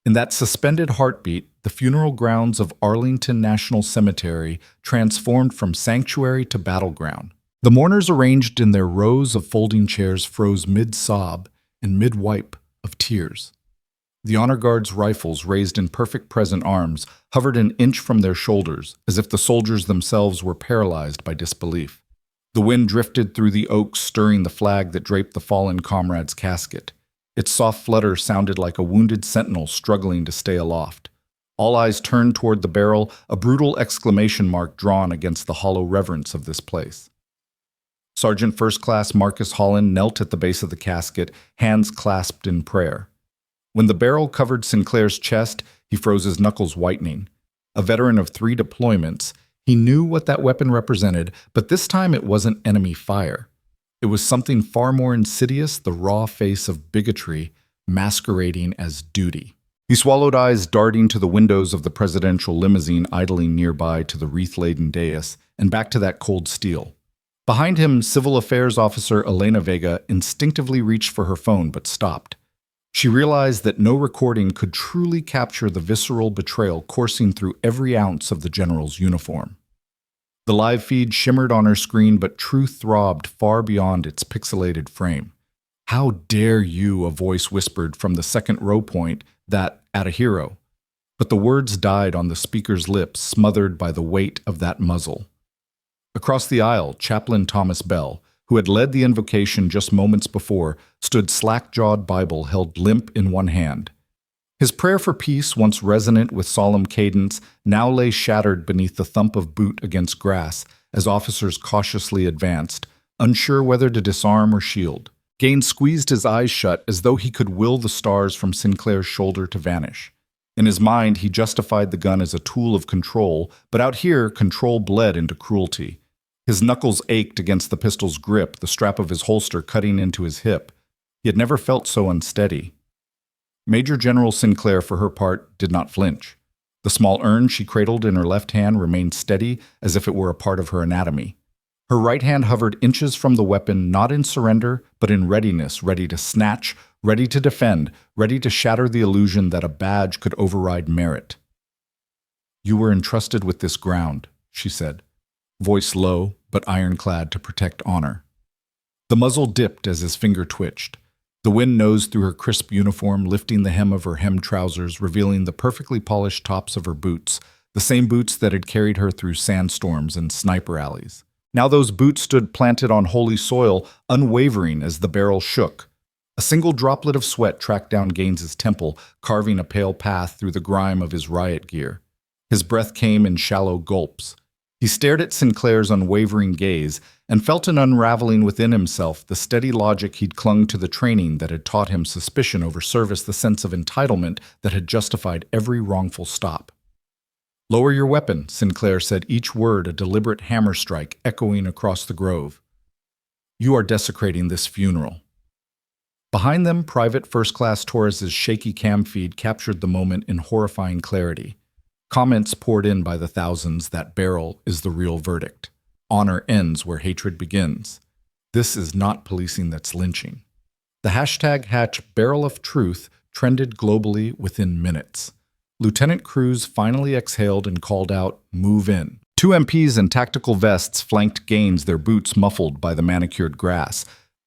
[SPEAKER 1] In that suspended heartbeat, the funeral grounds of Arlington National Cemetery transformed from sanctuary to battleground. The mourners, arranged in their rows of folding chairs, froze mid-sob and mid-wipe of tears. The honor guard's rifles, raised in perfect present arms, hovered an inch from their shoulders, as if the soldiers themselves were paralyzed by disbelief. The wind drifted through the oaks, stirring the flag that draped the fallen comrade's casket. Its soft flutter sounded like a wounded sentinel struggling to stay aloft. All eyes turned toward the barrel, a brutal exclamation mark drawn against the hollow reverence of this place. Sergeant First Class Marcus Holland knelt at the base of the casket, hands clasped in prayer. When the barrel covered Sinclair's chest, he froze his knuckles whitening. A veteran of 3 deployments, he knew what that weapon represented, but this time it wasn't enemy fire. It was something far more insidious, the raw face of bigotry masquerading as duty. He swallowed, eyes darting to the windows of the presidential limousine idling nearby to the wreath-laden dais, and back to that cold steel. Behind him, Civil Affairs Officer Elena Vega instinctively reached for her phone but stopped. She realized that no recording could truly capture the visceral betrayal coursing through every ounce of the general's uniform. The live feed shimmered on her screen, but truth throbbed far beyond its pixelated frame. "How dare you," a voice whispered from the second row point, that at a hero. But the words died on the speaker's lips, smothered by the weight of that muzzle. Across the aisle, Chaplain Thomas Bell, who had led the invocation just moments before, stood slack-jawed, Bible held limp in one hand. His prayer for peace, once resonant with solemn cadence, now lay shattered beneath the thump of boot against grass as officers cautiously advanced, unsure whether to disarm or shield. Gaines squeezed his eyes shut as though he could will the stars from Sinclair's shoulder to vanish. In his mind, he justified the gun as a tool of control, but out here, control bled into cruelty. His knuckles ached against the pistol's grip, the strap of his holster cutting into his hip. He had never felt so unsteady. Major General Sinclair, for her part, did not flinch. The small urn she cradled in her left hand remained steady as if it were a part of her anatomy. Her right hand hovered inches from the weapon, not in surrender, but in readiness, ready to snatch, ready to defend, ready to shatter the illusion that a badge could override merit. "You were entrusted with this ground," she said, voice low but ironclad to protect honor. The muzzle dipped as his finger twitched. The wind nosed through her crisp uniform, lifting the hem of her hemmed trousers, revealing the perfectly polished tops of her boots, the same boots that had carried her through sandstorms and sniper alleys. Now those boots stood planted on holy soil, unwavering as the barrel shook. A single droplet of sweat tracked down Gaines's temple, carving a pale path through the grime of his riot gear. His breath came in shallow gulps. He stared at Sinclair's unwavering gaze and felt an unraveling within himself, the steady logic he'd clung to, the training that had taught him suspicion over service, the sense of entitlement that had justified every wrongful stop. "Lower your weapon," Sinclair said, each word a deliberate hammer strike echoing across the grove. "You are desecrating this funeral." Behind them, Private First Class Torres's shaky cam feed captured the moment in horrifying clarity. Comments poured in by the thousands that barrel is the real verdict. Honor ends where hatred begins. This is not policing, that's lynching. The #BarrelOfTruth trended globally within minutes. Lieutenant Cruz finally exhaled and called out, "Move in." Two MPs in tactical vests flanked Gaines, their boots muffled by the manicured grass.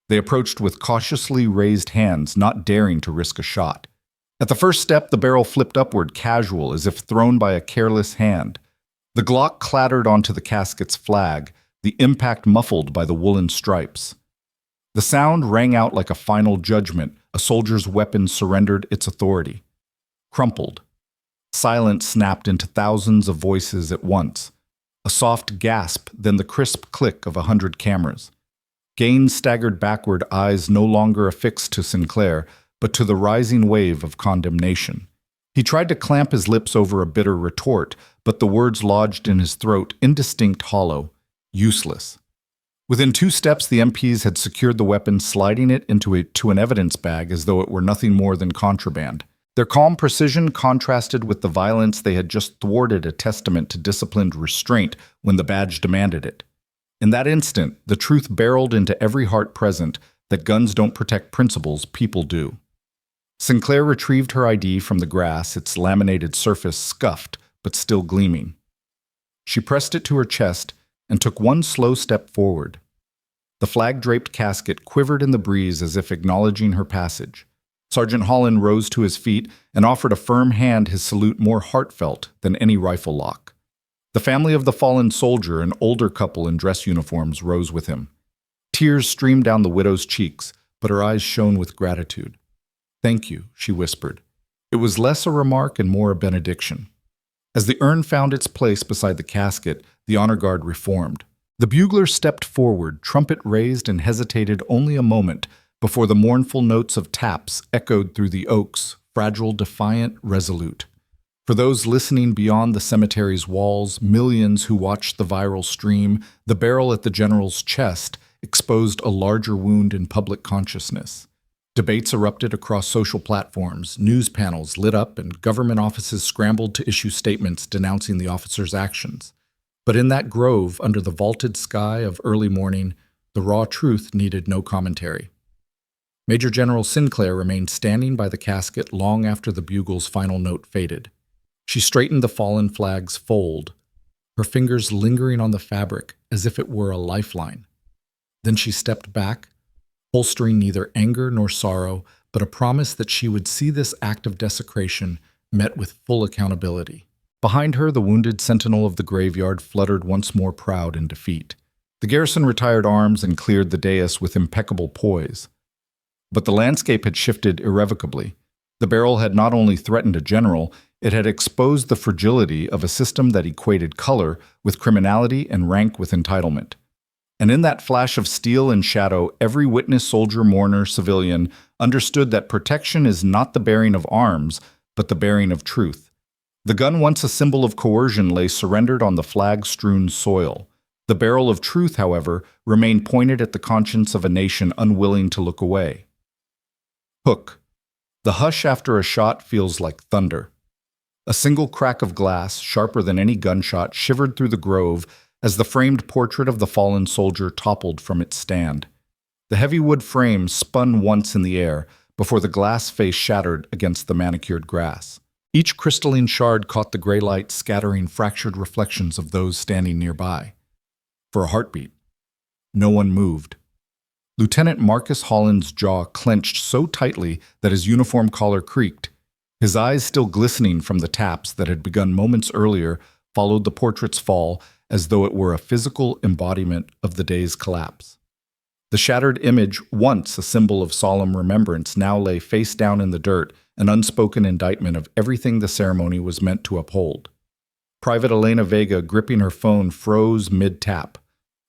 [SPEAKER 1] They approached with cautiously raised hands, not daring to risk a shot. At the first step, the barrel flipped upward, casual, as if thrown by a careless hand. The Glock clattered onto the casket's flag, the impact muffled by the woolen stripes. The sound rang out like a final judgment. A soldier's weapon surrendered its authority. Crumpled. Silence snapped into thousands of voices at once. A soft gasp, then the crisp click of 100 cameras. Gaines staggered backward, eyes no longer affixed to Sinclair, but to the rising wave of condemnation. He tried to clamp his lips over a bitter retort, but the words lodged in his throat, indistinct, hollow, useless. Within 2 steps, the MPs had secured the weapon, sliding it into an evidence bag as though it were nothing more than contraband. Their calm precision contrasted with the violence they had just thwarted, a testament to disciplined restraint when the badge demanded it. In that instant, the truth barreled into every heart present that guns don't protect principles, people do. Sinclair retrieved her ID from the grass, its laminated surface scuffed but still gleaming. She pressed it to her chest and took one slow step forward. The flag-draped casket quivered in the breeze as if acknowledging her passage. Sergeant Holland rose to his feet and offered a firm hand, his salute more heartfelt than any rifle lock. The family of the fallen soldier, an older couple in dress uniforms, rose with him. Tears streamed down the widow's cheeks, but her eyes shone with gratitude. "Thank you," she whispered. It was less a remark and more a benediction. As the urn found its place beside the casket, the honor guard reformed. The bugler stepped forward, trumpet raised, and hesitated only a moment before the mournful notes of taps echoed through the oaks, fragile, defiant, resolute. For those listening beyond the cemetery's walls, millions who watched the viral stream, the barrel at the general's chest exposed a larger wound in public consciousness. Debates erupted across social platforms, news panels lit up, and government offices scrambled to issue statements denouncing the officer's actions. But in that grove, under the vaulted sky of early morning, the raw truth needed no commentary. Major General Sinclair remained standing by the casket long after the bugle's final note faded. She straightened the fallen flag's fold, her fingers lingering on the fabric as if it were a lifeline. Then she stepped back, holstering neither anger nor sorrow, but a promise that she would see this act of desecration met with full accountability. Behind her, the wounded sentinel of the graveyard fluttered once more, proud in defeat. The garrison retired arms and cleared the dais with impeccable poise. But the landscape had shifted irrevocably. The barrel had not only threatened a general, it had exposed the fragility of a system that equated color with criminality and rank with entitlement. And in that flash of steel and shadow, every witness, soldier, mourner, civilian understood that protection is not the bearing of arms, but the bearing of truth. The gun, once a symbol of coercion, lay surrendered on the flag-strewn soil. The barrel of truth, however, remained pointed at the conscience of a nation unwilling to look away. Hook. The hush after a shot feels like thunder. A single crack of glass, sharper than any gunshot, shivered through the grove as the framed portrait of the fallen soldier toppled from its stand. The heavy wood frame spun once in the air before the glass face shattered against the manicured grass. Each crystalline shard caught the gray light, scattering fractured reflections of those standing nearby. For a heartbeat, no one moved. Lieutenant Marcus Holland's jaw clenched so tightly that his uniform collar creaked. His eyes, still glistening from the taps that had begun moments earlier, followed the portrait's fall as though it were a physical embodiment of the day's collapse. The shattered image, once a symbol of solemn remembrance, now lay face down in the dirt, an unspoken indictment of everything the ceremony was meant to uphold. Private Elena Vega, gripping her phone, froze mid-tap.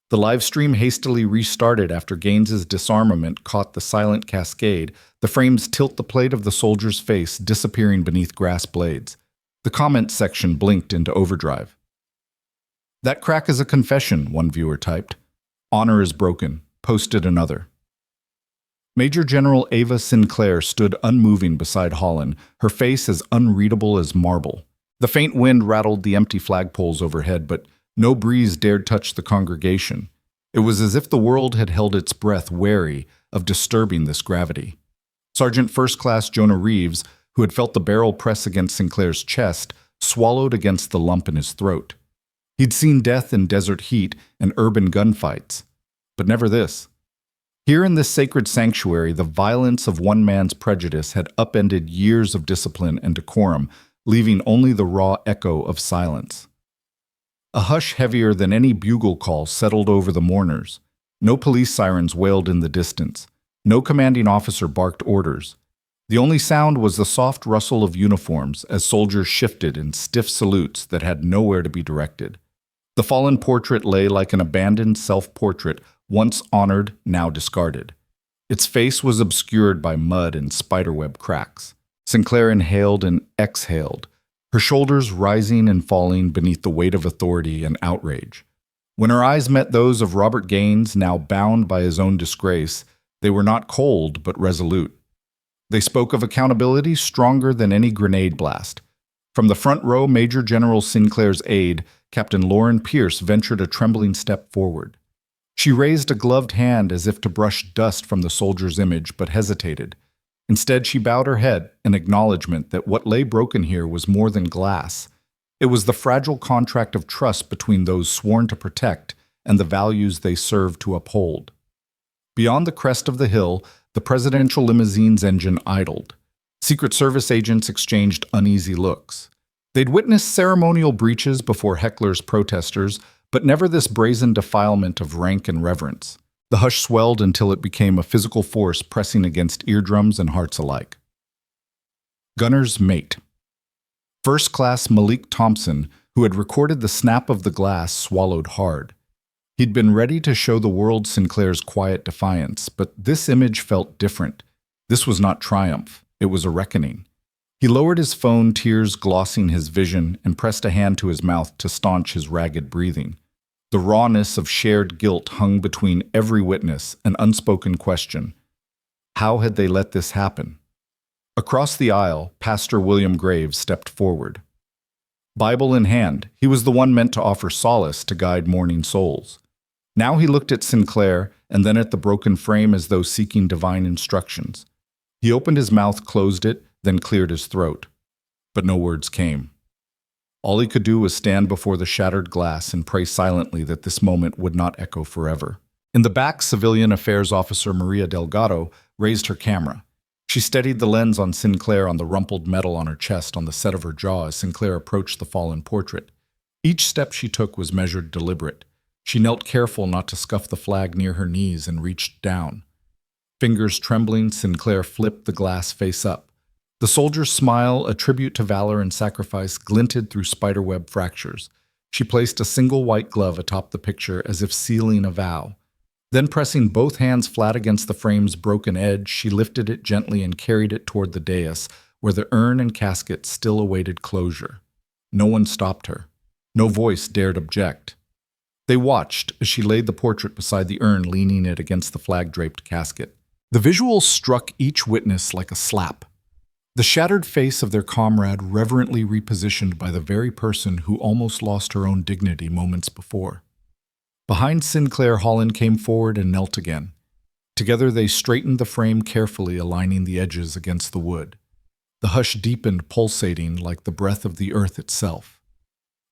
[SPEAKER 1] The live stream hastily restarted after Gaines's disarmament caught the silent cascade, the frames tilt the plate of the soldier's face, disappearing beneath grass blades. The comments section blinked into overdrive. "That crack is a confession," one viewer typed. "Honor is broken," posted another. Major General Ava Sinclair stood unmoving beside Holland, her face as unreadable as marble. The faint wind rattled the empty flagpoles overhead, but no breeze dared touch the congregation. It was as if the world had held its breath, wary of disturbing this gravity. Sergeant First Class Jonah Reeves, who had felt the barrel press against Sinclair's chest, swallowed against the lump in his throat. He'd seen death in desert heat and urban gunfights, but never this. Here in this sacred sanctuary, the violence of one man's prejudice had upended years of discipline and decorum, leaving only the raw echo of silence. A hush heavier than any bugle call settled over the mourners. No police sirens wailed in the distance. No commanding officer barked orders. The only sound was the soft rustle of uniforms as soldiers shifted in stiff salutes that had nowhere to be directed. The fallen portrait lay like an abandoned self-portrait, once honored, now discarded. Its face was obscured by mud and spiderweb cracks. Sinclair inhaled and exhaled, her shoulders rising and falling beneath the weight of authority and outrage. When her eyes met those of Robert Gaines, now bound by his own disgrace, they were not cold but resolute. They spoke of accountability stronger than any grenade blast. From the front row, Major General Sinclair's aide, Captain Lauren Pierce, ventured a trembling step forward. She raised a gloved hand as if to brush dust from the soldier's image, but hesitated. Instead, she bowed her head, an acknowledgement that what lay broken here was more than glass. It was the fragile contract of trust between those sworn to protect and the values they served to uphold. Beyond the crest of the hill, the presidential limousine's engine idled. Secret Service agents exchanged uneasy looks. They'd witnessed ceremonial breaches before hecklers, protesters, but never this brazen defilement of rank and reverence. The hush swelled until it became a physical force pressing against eardrums and hearts alike. Gunner's mate. First Class Malik Thompson, who had recorded the snap of the glass, swallowed hard. He'd been ready to show the world Sinclair's quiet defiance, but this image felt different. This was not triumph, it was a reckoning. He lowered his phone, tears glossing his vision, and pressed a hand to his mouth to staunch his ragged breathing. The rawness of shared guilt hung between every witness, an unspoken question. How had they let this happen? Across the aisle, Pastor William Graves stepped forward. Bible in hand, he was the one meant to offer solace to guide mourning souls. Now he looked at Sinclair and then at the broken frame as though seeking divine instructions. He opened his mouth, closed it, then cleared his throat. But no words came. All he could do was stand before the shattered glass and pray silently that this moment would not echo forever. In the back, Civilian Affairs Officer Maria Delgado raised her camera. She steadied the lens on Sinclair on the rumpled metal on her chest on the set of her jaw as Sinclair approached the fallen portrait. Each step she took was measured, deliberate. She knelt careful not to scuff the flag near her knees and reached down. Fingers trembling, Sinclair flipped the glass face up. The soldier's smile, a tribute to valor and sacrifice, glinted through spiderweb fractures. She placed a single white glove atop the picture as if sealing a vow. Then, pressing both hands flat against the frame's broken edge, she lifted it gently and carried it toward the dais, where the urn and casket still awaited closure. No one stopped her. No voice dared object. They watched as she laid the portrait beside the urn, leaning it against the flag-draped casket. The visual struck each witness like a slap. The shattered face of their comrade reverently repositioned by the very person who almost lost her own dignity moments before. Behind Sinclair, Holland came forward and knelt again. Together they straightened the frame carefully, aligning the edges against the wood. The hush deepened, pulsating like the breath of the earth itself.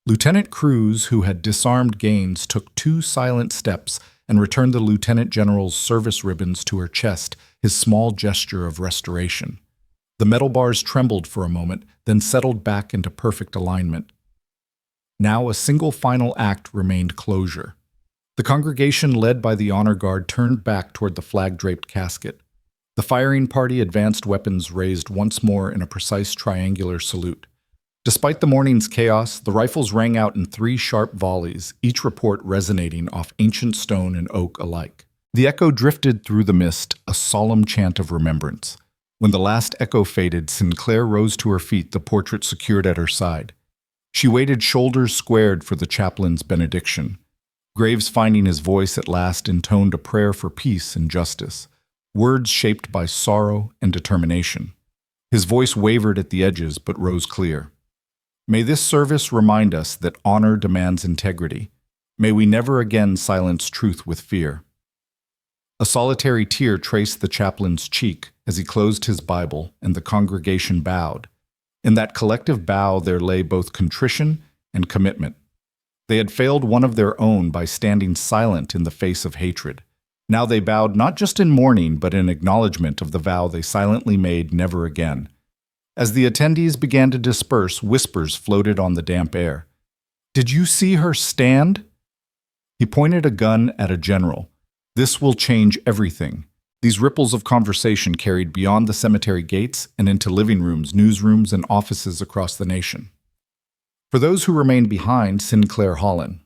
[SPEAKER 1] Lieutenant Cruz, who had disarmed Gaines, took 2 silent steps and returned the lieutenant general's service ribbons to her chest, his small gesture of restoration. The metal bars trembled for a moment, then settled back into perfect alignment. Now a single final act remained: closure. The congregation, led by the honor guard, turned back toward the flag-draped casket. The firing party advanced, weapons raised once more in a precise triangular salute. Despite the morning's chaos, the rifles rang out in 3 sharp volleys, each report resonating off ancient stone and oak alike. The echo drifted through the mist, a solemn chant of remembrance. When the last echo faded, Sinclair rose to her feet, the portrait secured at her side. She waited, shoulders squared, for the chaplain's benediction. Graves, finding his voice at last, intoned a prayer for peace and justice, words shaped by sorrow and determination. His voice wavered at the edges, but rose clear. May this service remind us that honor demands integrity. May we never again silence truth with fear. A solitary tear traced the chaplain's cheek as he closed his Bible, and the congregation bowed. In that collective bow there lay both contrition and commitment. They had failed one of their own by standing silent in the face of hatred. Now they bowed not just in mourning, but in acknowledgement of the vow they silently made never again. As the attendees began to disperse, whispers floated on the damp air. "Did you see her stand?" He pointed a gun at a general. "This will change everything." These ripples of conversation carried beyond the cemetery gates and into living rooms, newsrooms, and offices across the nation. For those who remained behind, Sinclair, Holland.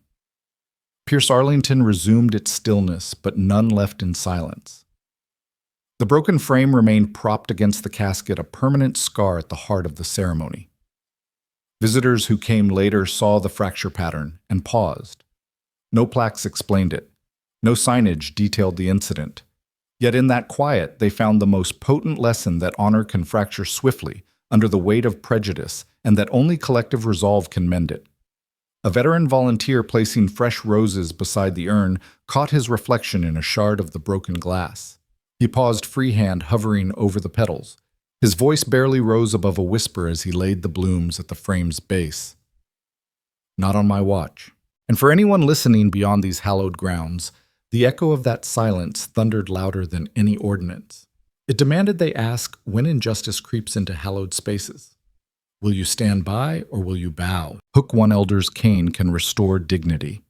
[SPEAKER 1] Pierce Arlington resumed its stillness, but none left in silence. The broken frame remained propped against the casket, a permanent scar at the heart of the ceremony. Visitors who came later saw the fracture pattern and paused. No plaques explained it. No signage detailed the incident. Yet in that quiet, they found the most potent lesson: that honor can fracture swiftly under the weight of prejudice, and that only collective resolve can mend it. A veteran volunteer, placing fresh roses beside the urn, caught his reflection in a shard of the broken glass. He paused, freehand hovering over the petals. His voice barely rose above a whisper as he laid the blooms at the frame's base. "Not on my watch." And for anyone listening beyond these hallowed grounds, the echo of that silence thundered louder than any ordinance. It demanded they ask when injustice creeps into hallowed spaces. Will you stand by or will you bow? Hook one elder's cane can restore dignity.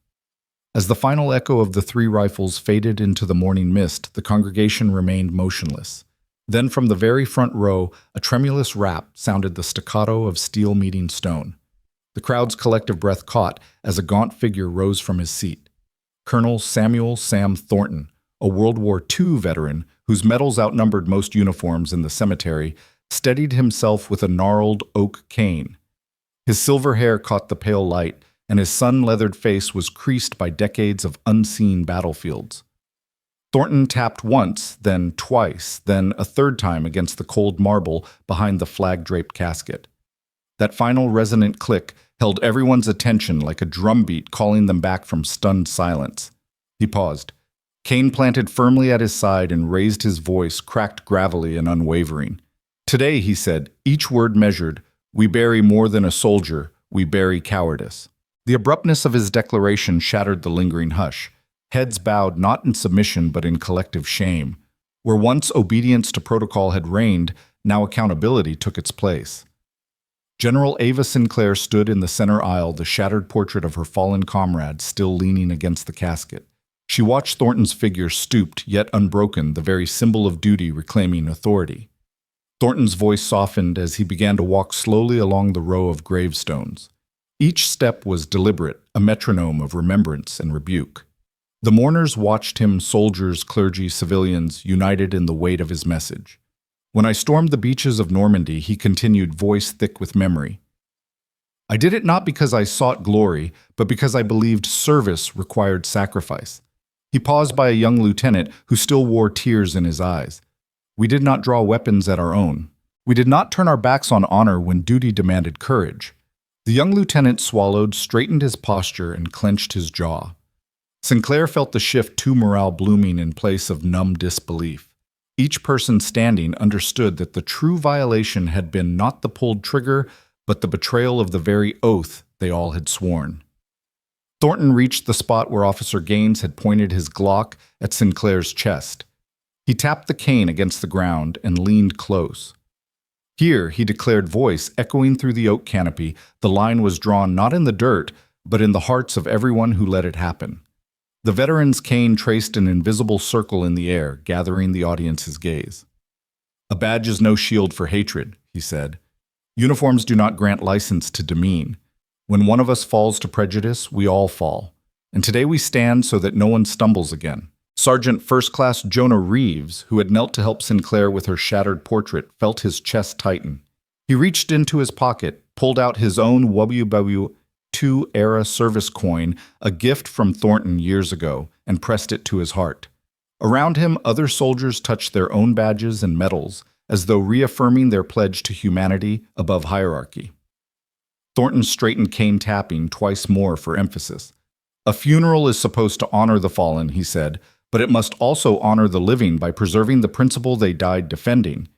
[SPEAKER 1] As the final echo of the 3 rifles faded into the morning mist, the congregation remained motionless. Then from the very front row, a tremulous rap sounded, the staccato of steel meeting stone. The crowd's collective breath caught as a gaunt figure rose from his seat. Colonel Samuel "Sam" Thornton, a World War II veteran whose medals outnumbered most uniforms in the cemetery, steadied himself with a gnarled oak cane. His silver hair caught the pale light, and his sun-leathered face was creased by decades of unseen battlefields. Thornton tapped once, then twice, then a third time against the cold marble behind the flag-draped casket. That final resonant click held everyone's attention like a drumbeat, calling them back from stunned silence. He paused. Cane planted firmly at his side and raised his voice, cracked gravelly and unwavering. "Today," he said, each word measured, "we bury more than a soldier, we bury cowardice." The abruptness of his declaration shattered the lingering hush. Heads bowed not in submission but in collective shame. Where once obedience to protocol had reigned, now accountability took its place. General Ava Sinclair stood in the center aisle, the shattered portrait of her fallen comrade still leaning against the casket. She watched Thornton's figure stooped, yet unbroken, the very symbol of duty reclaiming authority. Thornton's voice softened as he began to walk slowly along the row of gravestones. Each step was deliberate, a metronome of remembrance and rebuke. The mourners watched him, soldiers, clergy, civilians, united in the weight of his message. When I stormed the beaches of Normandy, he continued, voice thick with memory. I did it not because I sought glory, but because I believed service required sacrifice. He paused by a young lieutenant who still wore tears in his eyes. We did not draw weapons at our own. We did not turn our backs on honor when duty demanded courage. The young lieutenant swallowed, straightened his posture, and clenched his jaw. Sinclair felt the shift to morale blooming in place of numb disbelief. Each person standing understood that the true violation had been not the pulled trigger, but the betrayal of the very oath they all had sworn. Thornton reached the spot where Officer Gaines had pointed his Glock at Sinclair's chest. He tapped the cane against the ground and leaned close. Here, he declared, voice echoing through the oak canopy, the line was drawn not in the dirt, but in the hearts of everyone who let it happen. The veteran's cane traced an invisible circle in the air, gathering the audience's gaze. A badge is no shield for hatred, he said. Uniforms do not grant license to demean. When one of us falls to prejudice, we all fall. And today we stand so that no one stumbles again. Sergeant First Class Jonah Reeves, who had knelt to help Sinclair with her shattered portrait, felt his chest tighten. He reached into his pocket, pulled out his own WW2-era service coin, a gift from Thornton years ago, and pressed it to his heart. Around him, other soldiers touched their own badges and medals, as though reaffirming their pledge to humanity above hierarchy. Thornton straightened cane tapping twice more for emphasis. A funeral is supposed to honor the fallen, he said, but it must also honor the living by preserving the principle they died defending.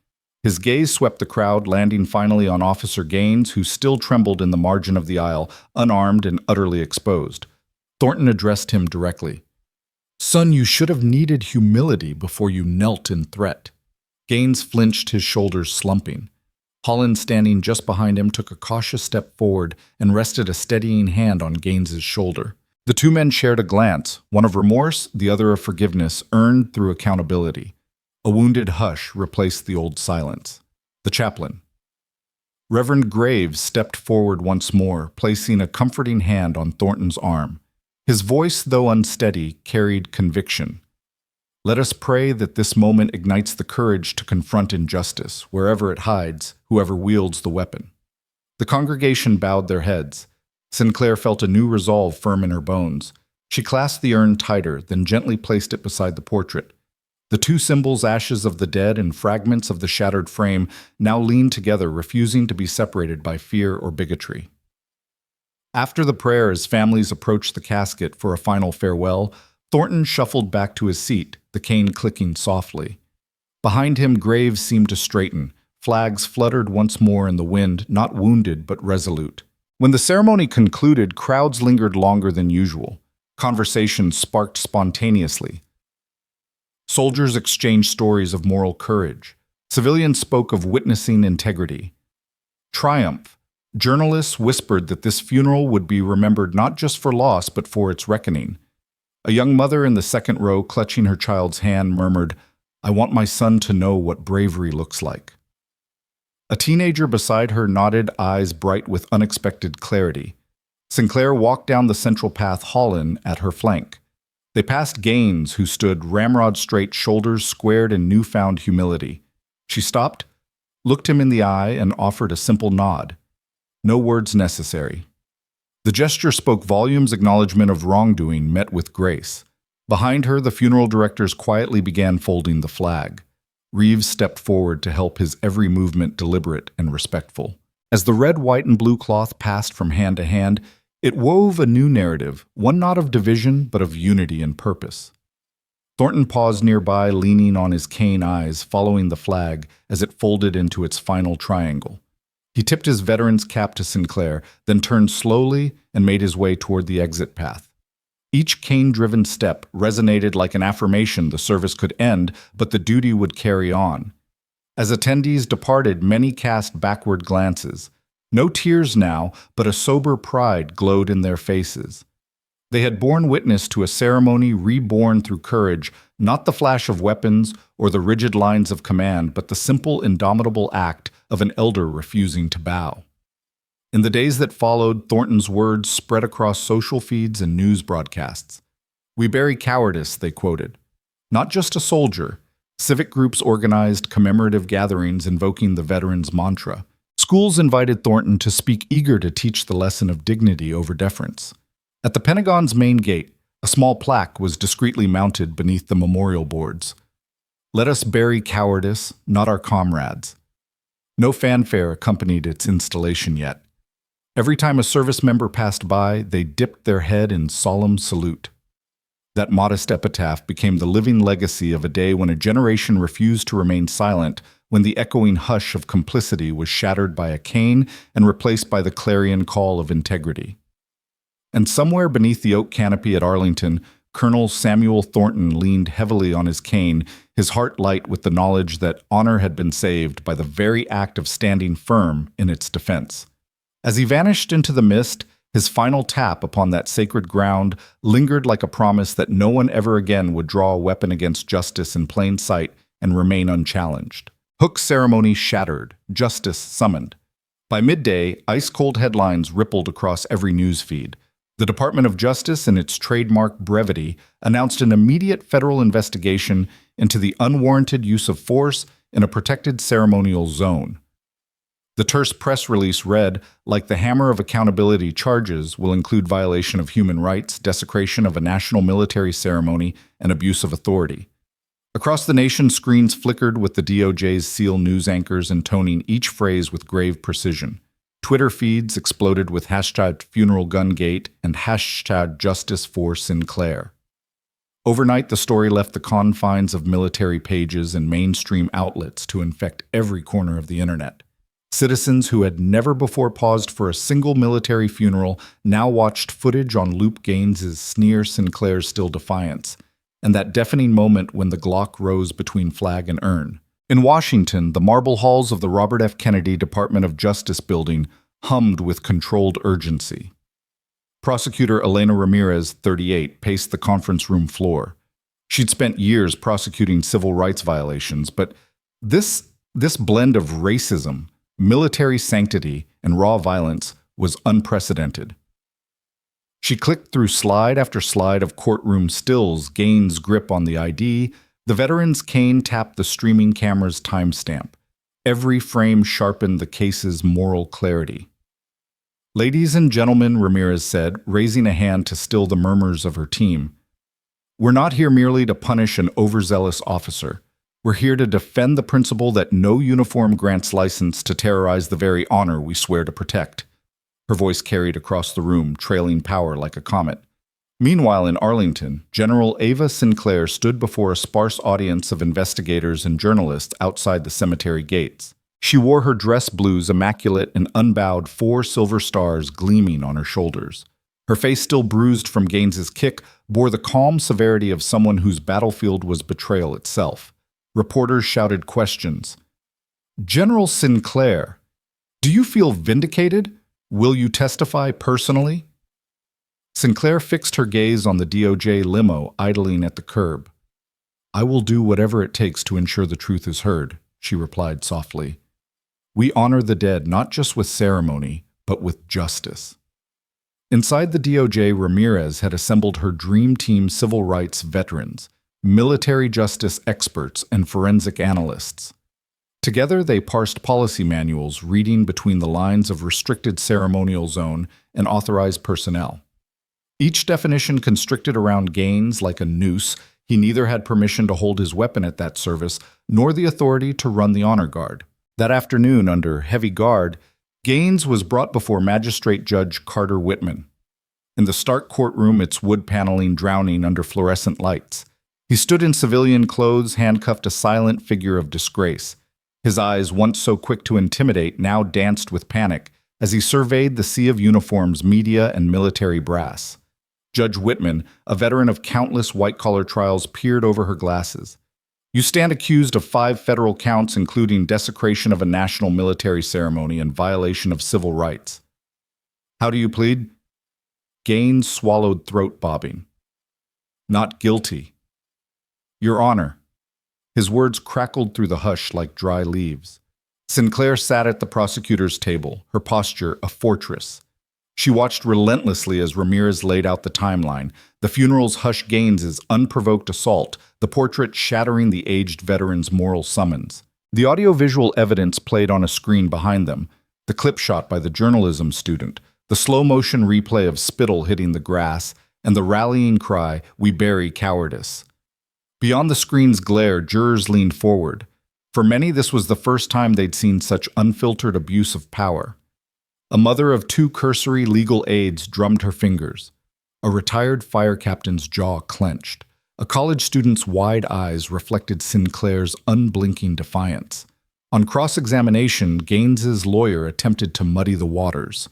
[SPEAKER 1] His gaze swept the crowd, landing finally on Officer Gaines, who still trembled in the margin of the aisle, unarmed and utterly exposed. Thornton addressed him directly. Son, you should have needed humility before you knelt in threat. Gaines flinched, his shoulders slumping. Holland, standing just behind him, took a cautious step forward and rested a steadying hand on Gaines's shoulder. The two men shared a glance, one of remorse, the other of forgiveness, earned through accountability. A wounded hush replaced the old silence. The chaplain. Reverend Graves stepped forward once more, placing a comforting hand on Thornton's arm. His voice, though unsteady, carried conviction. Let us pray that this moment ignites the courage to confront injustice, wherever it hides, whoever wields the weapon. The congregation bowed their heads. Sinclair felt a new resolve firm in her bones. She clasped the urn tighter, then gently placed it beside the portrait. The two symbols, ashes of the dead and fragments of the shattered frame, now leaned together, refusing to be separated by fear or bigotry. After the prayer, as families approached the casket for a final farewell, Thornton shuffled back to his seat, the cane clicking softly. Behind him, Graves seemed to straighten. Flags fluttered once more in the wind, not wounded but resolute. When the ceremony concluded, crowds lingered longer than usual. Conversation sparked spontaneously. Soldiers exchanged stories of moral courage. Civilians spoke of witnessing integrity. Triumph. Journalists whispered that this funeral would be remembered not just for loss but for its reckoning. A young mother in the second row, clutching her child's hand, murmured, "I want my son to know what bravery looks like." A teenager beside her nodded, eyes bright with unexpected clarity. Sinclair walked down the central path, Holland at her flank. They passed Gaines, who stood ramrod straight, shoulders squared in newfound humility. She stopped, looked him in the eye, and offered a simple nod. No words necessary. The gesture spoke volumes, acknowledgement of wrongdoing met with grace. Behind her, the funeral directors quietly began folding the flag. Reeves stepped forward to help, his every movement deliberate and respectful. As the red, white, and blue cloth passed from hand to hand, it wove a new narrative, one not of division, but of unity and purpose. Thornton paused nearby, leaning on his cane, eyes following the flag as it folded into its final triangle. He tipped his veteran's cap to Sinclair, then turned slowly and made his way toward the exit path. Each cane-driven step resonated like an affirmation the service could end, but the duty would carry on. As attendees departed, many cast backward glances. No tears now, but a sober pride glowed in their faces. They had borne witness to a ceremony reborn through courage, not the flash of weapons or the rigid lines of command, but the simple, indomitable act of an elder refusing to bow. In the days that followed, Thornton's words spread across social feeds and news broadcasts. "We bury cowardice," they quoted. Not just a soldier. Civic groups organized commemorative gatherings invoking the veterans' mantra. Schools invited Thornton to speak, eager to teach the lesson of dignity over deference. At the Pentagon's main gate, a small plaque was discreetly mounted beneath the memorial boards. "Let us bury cowardice, not our comrades." No fanfare accompanied its installation yet. Every time a service member passed by, they dipped their head in solemn salute. That modest epitaph became the living legacy of a day when a generation refused to remain silent, when the echoing hush of complicity was shattered by a cane and replaced by the clarion call of integrity. And somewhere beneath the oak canopy at Arlington, Colonel Samuel Thornton leaned heavily on his cane, his heart light with the knowledge that honor had been saved by the very act of standing firm in its defense. As he vanished into the mist, his final tap upon that sacred ground lingered like a promise that no one ever again would draw a weapon against justice in plain sight and remain unchallenged. Hook's ceremony shattered, justice summoned. By midday, ice-cold headlines rippled across every news feed. The Department of Justice, in its trademark brevity, announced an immediate federal investigation into the unwarranted use of force in a protected ceremonial zone. The terse press release read, "Like the hammer of accountability, charges will include violation of human rights, desecration of a national military ceremony, and abuse of authority." Across the nation, screens flickered with the DOJ's SEAL news anchors intoning each phrase with grave precision. Twitter feeds exploded with hashtag #FuneralGunGate and hashtag #JusticeForSinclair. Overnight, the story left the confines of military pages and mainstream outlets to infect every corner of the internet. Citizens who had never before paused for a single military funeral now watched footage on loop Gaines's sneer Sinclair's still defiance, and that deafening moment when the Glock rose between flag and urn. In Washington, the marble halls of the Robert F. Kennedy Department of Justice building hummed with controlled urgency. Prosecutor Elena Ramirez, 38, paced the conference room floor. She'd spent years prosecuting civil rights violations, but this blend of racism, military sanctity, and raw violence was unprecedented. She clicked through slide after slide of courtroom stills, Gaines' grip on the ID. The veteran's cane tapped the streaming camera's timestamp. Every frame sharpened the case's moral clarity. "Ladies and gentlemen," Ramirez said, raising a hand to still the murmurs of her team, "we're not here merely to punish an overzealous officer. We're here to defend the principle that no uniform grants license to terrorize the very honor we swear to protect." Her voice carried across the room, trailing power like a comet. Meanwhile, in Arlington, General Ava Sinclair stood before a sparse audience of investigators and journalists outside the cemetery gates. She wore her dress blues immaculate and unbowed, 4 silver stars gleaming on her shoulders. Her face, still bruised from Gaines's kick, bore the calm severity of someone whose battlefield was betrayal itself. Reporters shouted questions. "General Sinclair, do you feel vindicated? Will you testify personally?" Sinclair fixed her gaze on the DOJ limo idling at the curb. "I will do whatever it takes to ensure the truth is heard," she replied softly. "We honor the dead not just with ceremony, but with justice." Inside the DOJ, Ramirez had assembled her dream team civil rights veterans, military justice experts, and forensic analysts. Together, they parsed policy manuals, reading between the lines of restricted ceremonial zone and authorized personnel. Each definition constricted around Gaines like a noose. He neither had permission to hold his weapon at that service, nor the authority to run the honor guard. That afternoon, under heavy guard, Gaines was brought before Magistrate Judge Carter Whitman. In the stark courtroom, its wood paneling drowning under fluorescent lights. He stood in civilian clothes, handcuffed, a silent figure of disgrace. His eyes, once so quick to intimidate, now danced with panic as he surveyed the sea of uniforms, media, and military brass. Judge Whitman, a veteran of countless white-collar trials, peered over her glasses. You stand accused of 5 federal counts, including desecration of a national military ceremony and violation of civil rights. How do you plead? Gaines swallowed, throat bobbing. Not guilty. Your Honor. His words crackled through the hush like dry leaves. Sinclair sat at the prosecutor's table, her posture a fortress. She watched relentlessly as Ramirez laid out the timeline, the funeral's hush Gaines's unprovoked assault, the portrait shattering the aged veteran's moral summons. The audiovisual evidence played on a screen behind them, the clip shot by the journalism student, the slow-motion replay of spittle hitting the grass, and the rallying cry, "We bury cowardice." Beyond the screen's glare, jurors leaned forward. For many, this was the first time they'd seen such unfiltered abuse of power. A mother of 2 cursory legal aides drummed her fingers. A retired fire captain's jaw clenched. A college student's wide eyes reflected Sinclair's unblinking defiance. On cross-examination, Gaines's lawyer attempted to muddy the waters.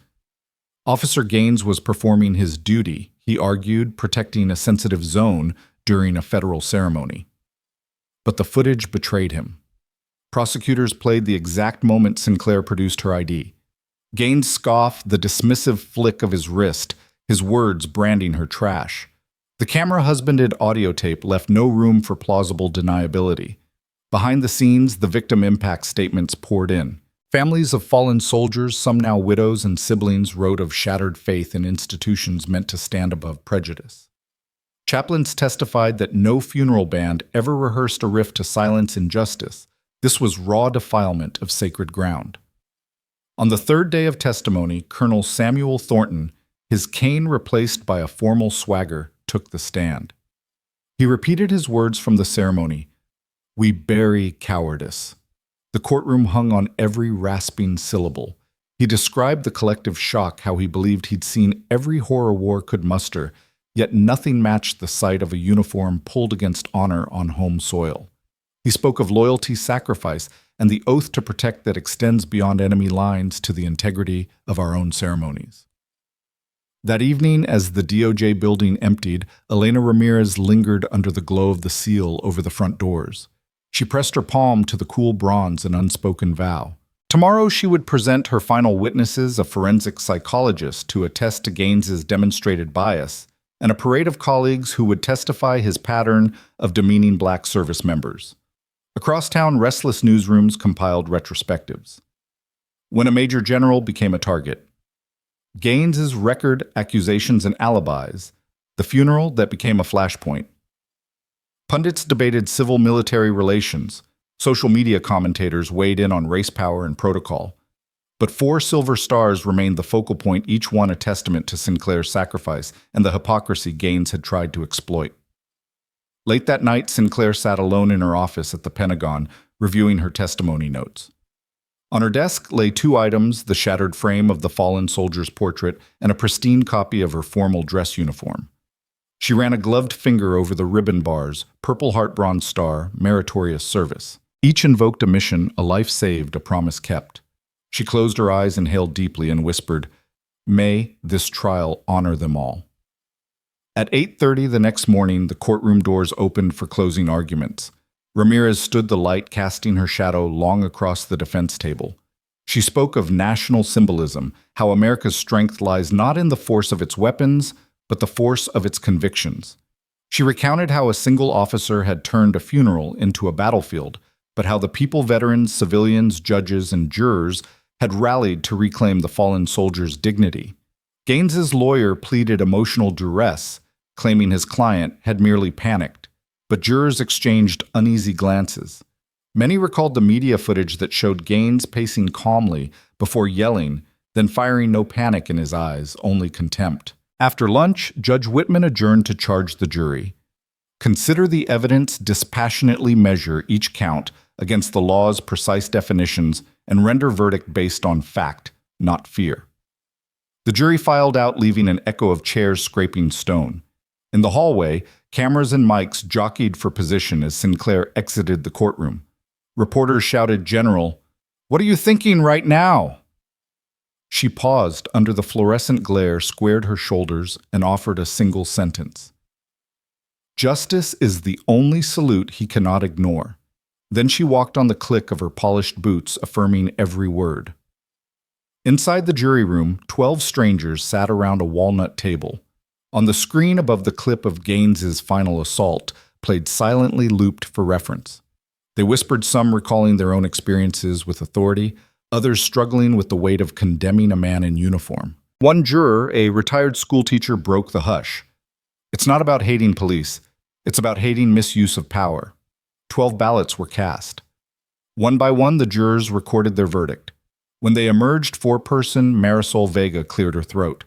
[SPEAKER 1] Officer Gaines was performing his duty, he argued, protecting a sensitive zone during a federal ceremony. But the footage betrayed him. Prosecutors played the exact moment Sinclair produced her ID. Gaines scoffed, the dismissive flick of his wrist, his words branding her trash. The camera-husbanded audio tape left no room for plausible deniability. Behind the scenes, the victim impact statements poured in. Families of fallen soldiers, some now widows and siblings, wrote of shattered faith in institutions meant to stand above prejudice. Chaplains testified that no funeral band ever rehearsed a riff to silence injustice. This was raw defilement of sacred ground. On the 3rd day of testimony, Colonel Samuel Thornton, his cane replaced by a formal swagger, took the stand. He repeated his words from the ceremony, "We bury cowardice." The courtroom hung on every rasping syllable. He described the collective shock, how he believed he'd seen every horror war could muster, yet nothing matched the sight of a uniform pulled against honor on home soil. He spoke of loyalty, sacrifice, and the oath to protect that extends beyond enemy lines to the integrity of our own ceremonies. That evening, as the DOJ building emptied, Elena Ramirez lingered under the glow of the seal over the front doors. She pressed her palm to the cool bronze, an unspoken vow. Tomorrow she would present her final witnesses, a forensic psychologist to attest to Gaines's demonstrated bias, and a parade of colleagues who would testify his pattern of demeaning black service members. Across town, restless newsrooms compiled retrospectives. When a major general became a target. Gaines's record, accusations, and alibis. The funeral that became a flashpoint. Pundits debated civil-military relations. Social media commentators weighed in on race power and protocol. But 4 silver stars remained the focal point, each one a testament to Sinclair's sacrifice and the hypocrisy Gaines had tried to exploit. Late that night, Sinclair sat alone in her office at the Pentagon, reviewing her testimony notes. On her desk lay 2 items, the shattered frame of the fallen soldier's portrait and a pristine copy of her formal dress uniform. She ran a gloved finger over the ribbon bars, Purple Heart Bronze Star, meritorious service. Each invoked a mission, a life saved, a promise kept. She closed her eyes, inhaled deeply, and whispered, "May this trial honor them all." At 8:30 the next morning, the courtroom doors opened for closing arguments. Ramirez stood the light, casting her shadow long across the defense table. She spoke of national symbolism, how America's strength lies not in the force of its weapons, but the force of its convictions. She recounted how a single officer had turned a funeral into a battlefield, but how the people, veterans, civilians, judges, and jurors had rallied to reclaim the fallen soldier's dignity. Gaines's lawyer pleaded emotional duress, claiming his client had merely panicked, but jurors exchanged uneasy glances. Many recalled the media footage that showed Gaines pacing calmly before yelling, then firing no panic in his eyes, only contempt. After lunch, Judge Whitman adjourned to charge the jury. Consider the evidence, dispassionately measure each count against the law's precise definitions, and render verdict based on fact, not fear. The jury filed out, leaving an echo of chairs scraping stone. In the hallway, cameras and mics jockeyed for position as Sinclair exited the courtroom. Reporters shouted, "General, what are you thinking right now?" She paused under the fluorescent glare, squared her shoulders, and offered a single sentence. Justice is the only salute he cannot ignore. Then she walked on the click of her polished boots, affirming every word. Inside the jury room, 12 strangers sat around a walnut table. On the screen above the clip of Gaines's final assault played silently looped for reference. They whispered, some recalling their own experiences with authority, others struggling with the weight of condemning a man in uniform. One juror, a retired schoolteacher, broke the hush. It's not about hating police. It's about hating misuse of power. 12 ballots were cast. One by one, the jurors recorded their verdict. When they emerged, foreperson Marisol Vega cleared her throat.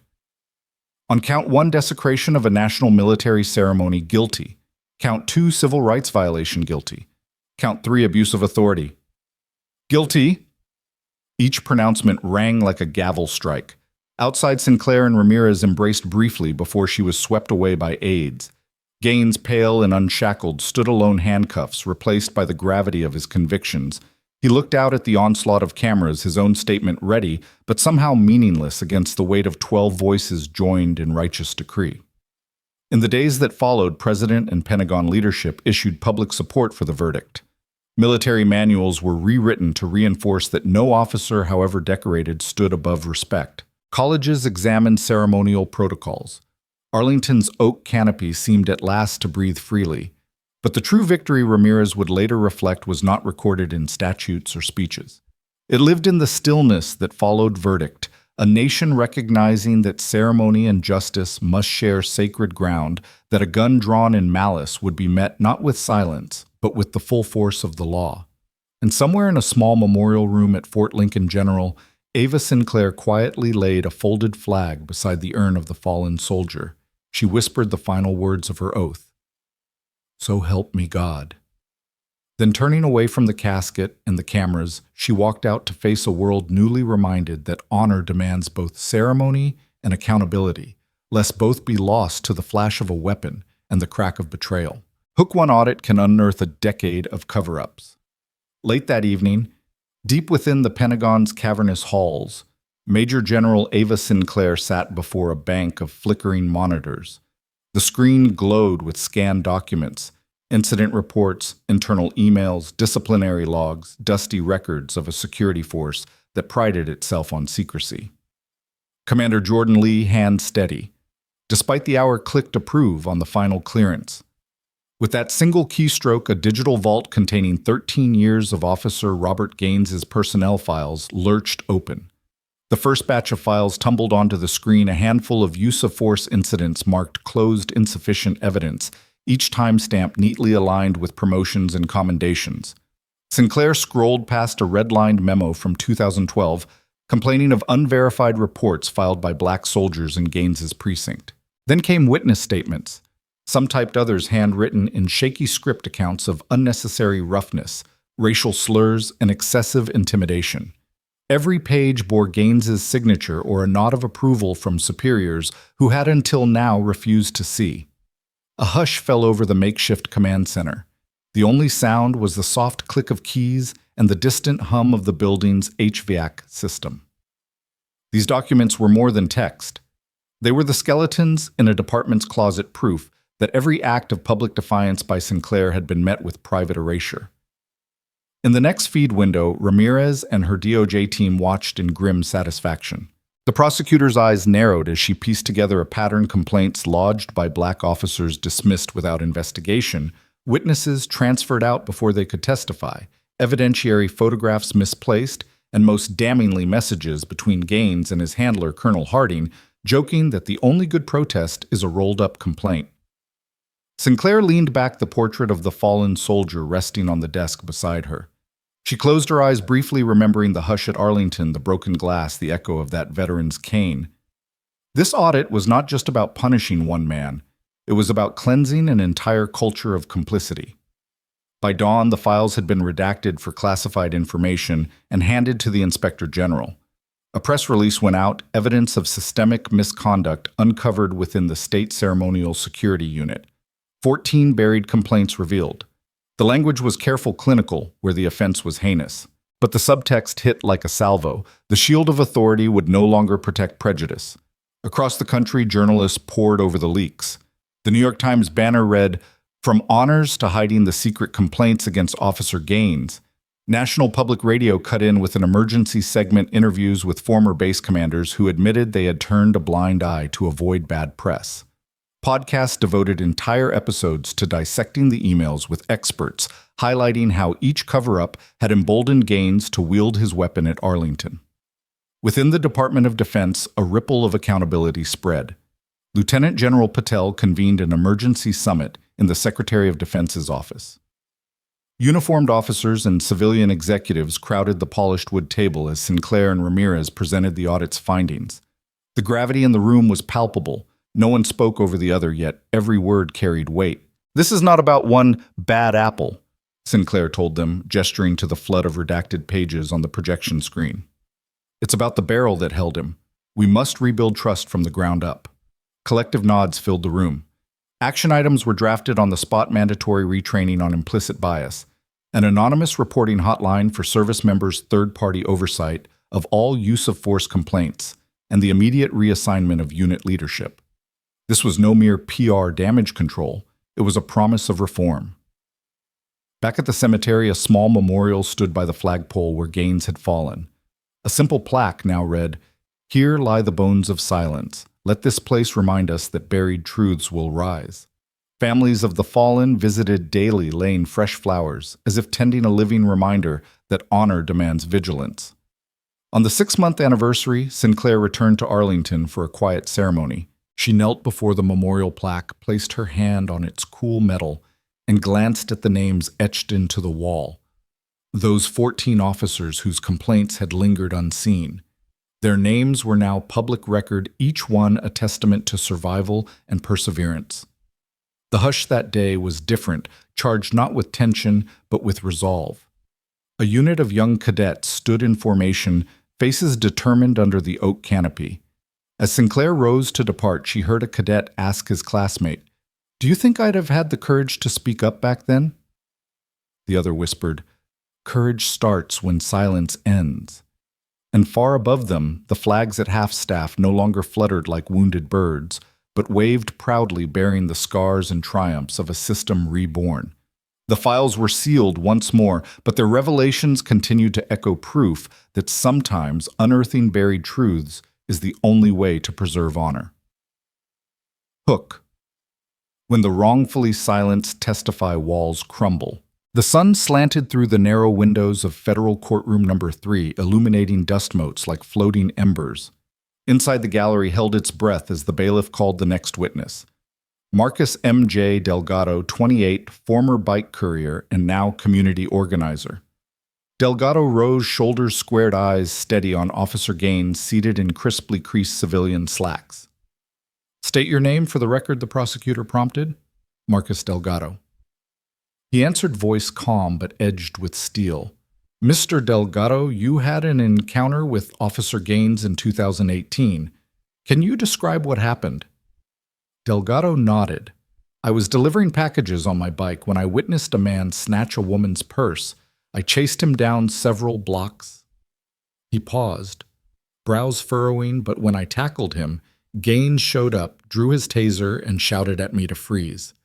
[SPEAKER 1] On count 1, desecration of a national military ceremony, guilty. Count 2, civil rights violation, guilty. Count 3, abuse of authority. Guilty. Each pronouncement rang like a gavel strike. Outside, Sinclair and Ramirez embraced briefly before she was swept away by aides. Gaines, pale and unshackled, stood alone, handcuffs replaced by the gravity of his convictions. He looked out at the onslaught of cameras, his own statement ready, but somehow meaningless against the weight of 12 voices joined in righteous decree. In the days that followed, President and Pentagon leadership issued public support for the verdict. Military manuals were rewritten to reinforce that no officer, however decorated, stood above respect. Colleges examined ceremonial protocols. Arlington's oak canopy seemed at last to breathe freely. But the true victory, Ramirez would later reflect, was not recorded in statutes or speeches. It lived in the stillness that followed verdict, a nation recognizing that ceremony and justice must share sacred ground, that a gun drawn in malice would be met not with silence, but with the full force of the law. And somewhere in a small memorial room at Fort Lincoln General, Ava Sinclair quietly laid a folded flag beside the urn of the fallen soldier. She whispered the final words of her oath. "So help me God." Then, turning away from the casket and the cameras, she walked out to face a world newly reminded that honor demands both ceremony and accountability, lest both be lost to the flash of a weapon and the crack of betrayal. Hook One audit can unearth a decade of cover-ups. Late that evening, deep within the Pentagon's cavernous halls, Major General Ava Sinclair sat before a bank of flickering monitors. The screen glowed with scanned documents, incident reports, internal emails, disciplinary logs, dusty records of a security force that prided itself on secrecy. Commander Jordan Lee, hand steady. Despite the hour, clicked approve on the final clearance. With that single keystroke, a digital vault containing 13 years of Officer Robert Gaines's personnel files lurched open. The first batch of files tumbled onto the screen, a handful of use-of-force incidents marked closed insufficient evidence, each timestamp neatly aligned with promotions and commendations. Sinclair scrolled past a red-lined memo from 2012, complaining of unverified reports filed by black soldiers in Gaines's precinct. Then came witness statements, some typed, others handwritten, in shaky script accounts of unnecessary roughness, racial slurs, and excessive intimidation. Every page bore Gaines's signature or a nod of approval from superiors who had until now refused to see. A hush fell over the makeshift command center. The only sound was the soft click of keys and the distant hum of the building's HVAC system. These documents were more than text. They were the skeletons in a department's closet, proof that every act of public defiance by Sinclair had been met with private erasure. In the next feed window, Ramirez and her DOJ team watched in grim satisfaction. The prosecutor's eyes narrowed as she pieced together a pattern: complaints lodged by black officers dismissed without investigation, witnesses transferred out before they could testify, evidentiary photographs misplaced, and most damningly messages between Gaines and his handler, Colonel Harding, joking that the only good protest is a rolled-up complaint. Sinclair leaned back, the portrait of the fallen soldier resting on the desk beside her. She closed her eyes briefly, remembering the hush at Arlington, the broken glass, the echo of that veteran's cane. This audit was not just about punishing one man. It was about cleansing an entire culture of complicity. By dawn, the files had been redacted for classified information and handed to the Inspector General. A press release went out, evidence of systemic misconduct uncovered within the State Ceremonial Security Unit. 14 buried complaints revealed. The language was careful, clinical, where the offense was heinous. But the subtext hit like a salvo. The shield of authority would no longer protect prejudice. Across the country, journalists pored over the leaks. The New York Times banner read, "From honors to hiding the secret complaints against Officer Gaines." National Public Radio cut in with an emergency segment interviews with former base commanders who admitted they had turned a blind eye to avoid bad press. Podcasts devoted entire episodes to dissecting the emails with experts, highlighting how each cover-up had emboldened Gaines to wield his weapon at Arlington. Within the Department of Defense, a ripple of accountability spread. Lieutenant General Patel convened an emergency summit in the Secretary of Defense's office. Uniformed officers and civilian executives crowded the polished wood table as Sinclair and Ramirez presented the audit's findings. The gravity in the room was palpable. No one spoke over the other, yet every word carried weight. "This is not about one bad apple," Sinclair told them, gesturing to the flood of redacted pages on the projection screen. "It's about the barrel that held him. We must rebuild trust from the ground up." Collective nods filled the room. Action items were drafted on the spot: mandatory retraining on implicit bias, an anonymous reporting hotline for service members' third-party oversight of all use-of-force complaints, and the immediate reassignment of unit leadership. This was no mere PR damage control. It was a promise of reform. Back at the cemetery, a small memorial stood by the flagpole where Gaines had fallen. A simple plaque now read, "Here lie the bones of silence. Let this place remind us that buried truths will rise." Families of the fallen visited daily, laying fresh flowers, as if tending a living reminder that honor demands vigilance. On the 6-month anniversary, Sinclair returned to Arlington for a quiet ceremony. She knelt before the memorial plaque, placed her hand on its cool metal, and glanced at the names etched into the wall. Those 14 officers whose complaints had lingered unseen. Their names were now public record, each one a testament to survival and perseverance. The hush that day was different, charged not with tension, but with resolve. A unit of young cadets stood in formation, faces determined under the oak canopy. As Sinclair rose to depart, she heard a cadet ask his classmate, "Do you think I'd have had the courage to speak up back then?" The other whispered, "Courage starts when silence ends." And far above them, the flags at half-staff no longer fluttered like wounded birds, but waved proudly, bearing the scars and triumphs of a system reborn. The files were sealed once more, but their revelations continued to echo proof that sometimes unearthing buried truths is the only way to preserve honor. Hook. When the wrongfully silenced testify walls crumble. The sun slanted through the narrow windows of Federal Courtroom Number 3, illuminating dust motes like floating embers. Inside the gallery held its breath as the bailiff called the next witness. Marcus M.J. Delgado, 28, former bike courier and now community organizer. Delgado rose, shoulders squared, eyes steady on Officer Gaines, seated in crisply creased civilian slacks. "State your name for the record," the prosecutor prompted. "Marcus Delgado." He answered, voice calm but edged with steel. "Mr. Delgado, you had an encounter with Officer Gaines in 2018. Can you describe what happened?" Delgado nodded. "I was delivering packages on my bike when I witnessed a man snatch a woman's purse. I chased him down several blocks." He paused, brows furrowing, but when I tackled him, Gaines showed up, drew his taser, and shouted at me to freeze.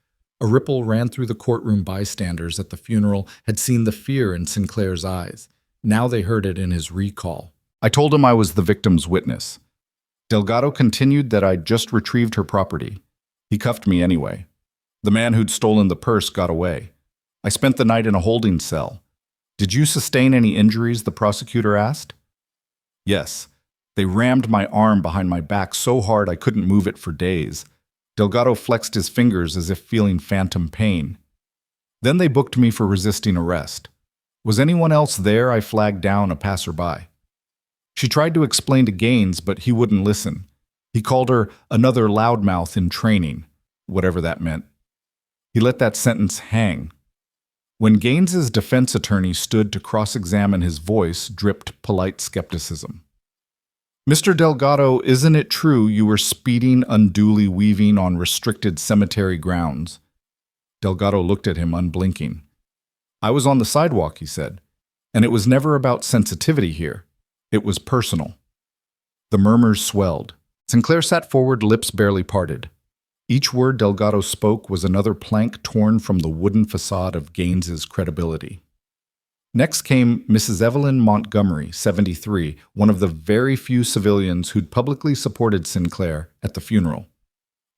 [SPEAKER 1] A ripple ran through the courtroom. Bystanders at the funeral had seen the fear in Sinclair's eyes. Now they heard it in his recall. "I told him I was the victim's witness." Delgado continued that I'd just retrieved her property. He cuffed me anyway. The man who'd stolen the purse got away. I spent the night in a holding cell. "Did you sustain any injuries?" the prosecutor asked. "Yes. They rammed my arm behind my back so hard I couldn't move it for days." Delgado flexed his fingers as if feeling phantom pain. "Then they booked me for resisting arrest. Was anyone else there?" I flagged down a passerby. She tried to explain to Gaines, but he wouldn't listen. He called her another loudmouth in training, whatever that meant. He let that sentence hang. When Gaines's defense attorney stood to cross-examine, his voice dripped polite skepticism. "Mr. Delgado, isn't it true you were speeding, unduly weaving on restricted cemetery grounds?" Delgado looked at him, unblinking. "I was on the sidewalk," he said. And it was never about sensitivity here. It was personal. The murmurs swelled. Sinclair sat forward, lips barely parted. Each word Delgado spoke was another plank torn from the wooden facade of Gaines's credibility. Next came Mrs. Evelyn Montgomery, 73, one of the very few civilians who'd publicly supported Sinclair at the funeral.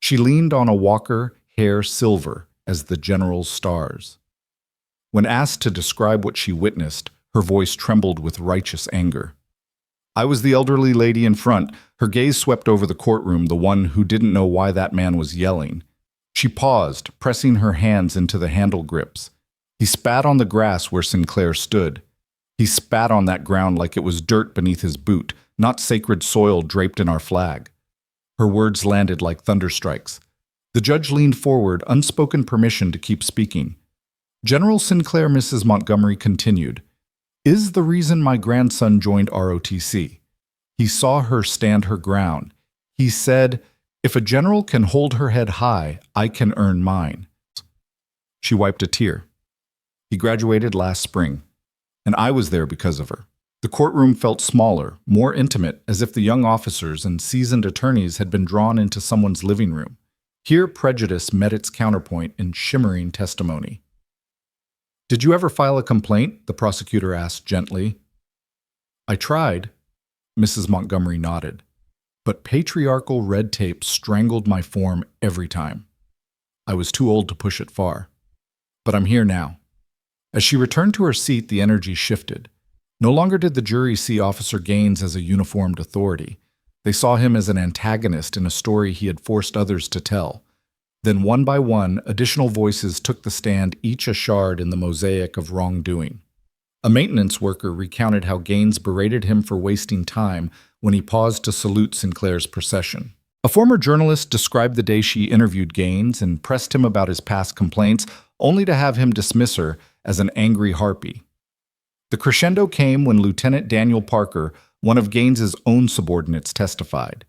[SPEAKER 1] She leaned on a walker, hair silver as the general's stars. When asked to describe what she witnessed, her voice trembled with righteous anger. I was the elderly lady in front. Her gaze swept over the courtroom, the one who didn't know why that man was yelling. She paused, pressing her hands into the handle grips. He spat on the grass where Sinclair stood. He spat on that ground like it was dirt beneath his boot, not sacred soil draped in our flag. Her words landed like thunderstrikes. The judge leaned forward, unspoken permission to keep speaking. General Sinclair, Mrs. Montgomery continued, is the reason my grandson joined ROTC. He saw her stand her ground. He said, if a general can hold her head high, I can earn mine. She wiped a tear. He graduated last spring, and I was there because of her. The courtroom felt smaller, more intimate, as if the young officers and seasoned attorneys had been drawn into someone's living room. Here, prejudice met its counterpoint in shimmering testimony. Did you ever file a complaint? The prosecutor asked gently. I tried. Mrs. Montgomery nodded. But patriarchal red tape strangled my form every time. I was too old to push it far. But I'm here now. As she returned to her seat, the energy shifted. No longer did the jury see Officer Gaines as a uniformed authority. They saw him as an antagonist in a story he had forced others to tell. Then one by one, additional voices took the stand, each a shard in the mosaic of wrongdoing. A maintenance worker recounted how Gaines berated him for wasting time when he paused to salute Sinclair's procession. A former journalist described the day she interviewed Gaines and pressed him about his past complaints, only to have him dismiss her as an angry harpy. The crescendo came when Lieutenant Daniel Parker, one of Gaines's own subordinates, testified.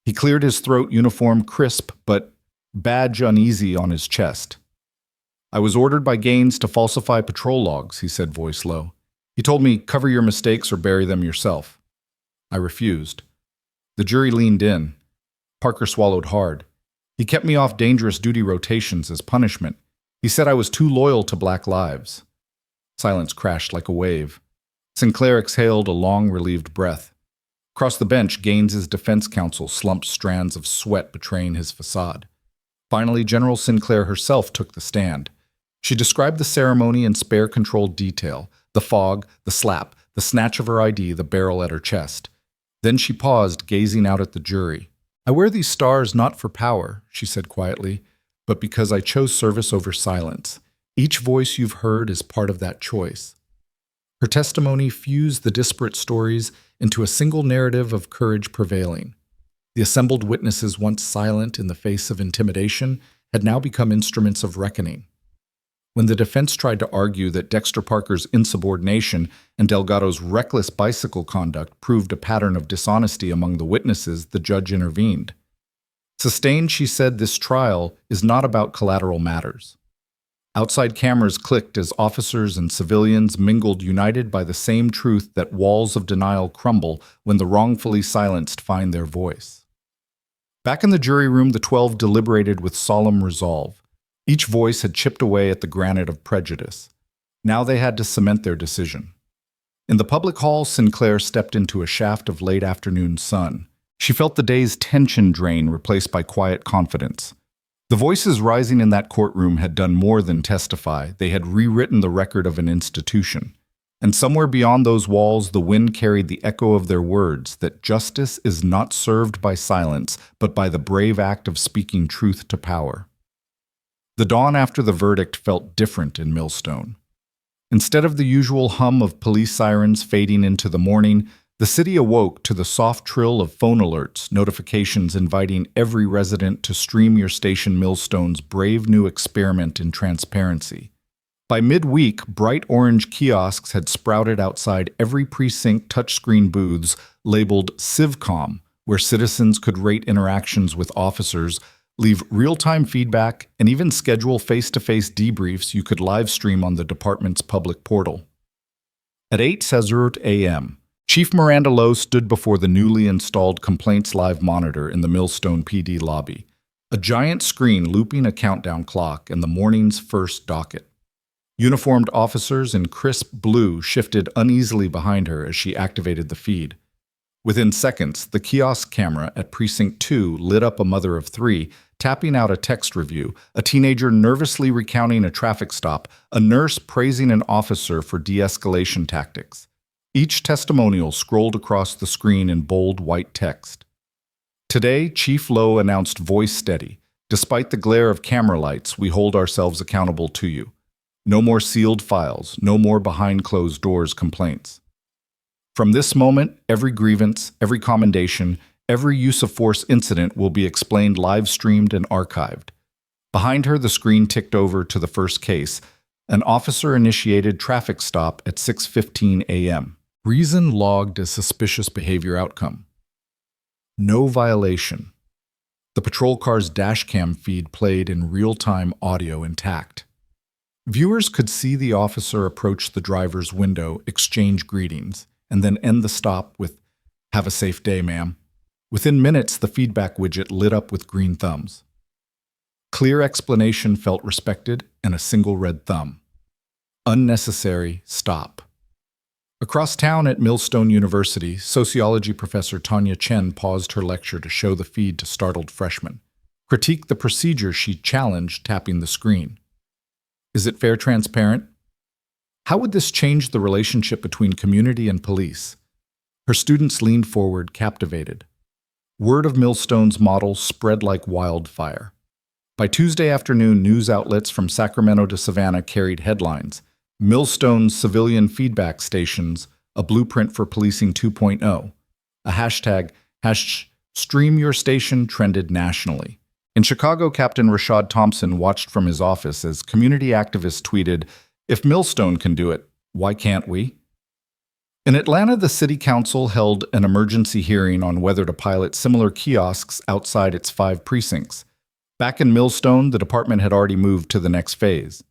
[SPEAKER 1] He cleared his throat, uniform crisp, but badge uneasy on his chest. I was ordered by Gaines to falsify patrol logs, he said, voice low. He told me, cover your mistakes or bury them yourself. I refused. The jury leaned in. Parker swallowed hard. He kept me off dangerous duty rotations as punishment. He said I was too loyal to Black lives. Silence crashed like a wave. Sinclair exhaled a long, relieved breath. Across the bench, Gaines's defense counsel slumped strands of sweat betraying his facade. Finally, General Sinclair herself took the stand. She described the ceremony in spare-controlled detail, the fog, the slap, the snatch of her ID, the barrel at her chest. Then she paused, gazing out at the jury. I wear these stars not for power, she said quietly, but because I chose service over silence. Each voice you've heard is part of that choice. Her testimony fused the disparate stories into a single narrative of courage prevailing. The assembled witnesses, once silent in the face of intimidation, had now become instruments of reckoning. When the defense tried to argue that Dexter Parker's insubordination and Delgado's reckless bicycle conduct proved a pattern of dishonesty among the witnesses, the judge intervened. Sustained, she said, this trial is not about collateral matters. Outside cameras clicked as officers and civilians mingled, united by the same truth that walls of denial crumble when the wrongfully silenced find their voice. Back in the jury room, the 12 deliberated with solemn resolve. Each voice had chipped away at the granite of prejudice. Now they had to cement their decision. In the public hall, Sinclair stepped into a shaft of late afternoon sun. She felt the day's tension drain replaced by quiet confidence. The voices rising in that courtroom had done more than testify. They had rewritten the record of an institution. And somewhere beyond those walls, the wind carried the echo of their words that justice is not served by silence, but by the brave act of speaking truth to power. The dawn after the verdict felt different in Millstone. Instead of the usual hum of police sirens fading into the morning, the city awoke to the soft trill of phone alerts, notifications inviting every resident to stream your station Millstone's brave new experiment in transparency. By midweek, bright orange kiosks had sprouted outside every precinct, touchscreen booths labeled CivCom, where citizens could rate interactions with officers, leave real-time feedback, and even schedule face-to-face debriefs you could live stream on the department's public portal. At 8:00 a.m., Chief Miranda Lowe stood before the newly installed Complaints Live monitor in the Millstone PD lobby, a giant screen looping a countdown clock and the morning's first docket. Uniformed officers in crisp blue shifted uneasily behind her as she activated the feed. Within seconds, the kiosk camera at Precinct 2 lit up a mother of three, tapping out a text review, a teenager nervously recounting a traffic stop, a nurse praising an officer for de-escalation tactics. Each testimonial scrolled across the screen in bold white text. Today, Chief Lowe announced voice steady. Despite the glare of camera lights, we hold ourselves accountable to you. No more sealed files, no more behind closed doors complaints. From this moment, every grievance, every commendation, every use of force incident will be explained live-streamed and archived. Behind her, the screen ticked over to the first case, an officer-initiated traffic stop at 6:15 a.m. Reason logged as suspicious behavior outcome. No violation. The patrol car's dashcam feed played in real-time audio intact. Viewers could see the officer approach the driver's window, exchange greetings, and then end the stop with, "Have a safe day, ma'am." Within minutes, the feedback widget lit up with green thumbs. Clear explanation felt respected, and a single red thumb. Unnecessary, stop. Across town at Millstone University, sociology professor Tanya Chen paused her lecture to show the feed to startled freshmen. Critiqued the procedure she challenged, tapping the screen. Is it fair, transparent? How would this change the relationship between community and police? Her students leaned forward, captivated. Word of Millstone's model spread like wildfire. By Tuesday afternoon, news outlets from Sacramento to Savannah carried headlines. Millstone's civilian feedback stations, a blueprint for policing 2.0. A hashtag, #Stream Your Station trended nationally. In Chicago, Captain Rashad Thompson watched from his office as community activists tweeted, "If Millstone can do it, why can't we?" In Atlanta, the city council held an emergency hearing on whether to pilot similar kiosks outside its 5 precincts. Back in Millstone, the department had already moved to the next phase.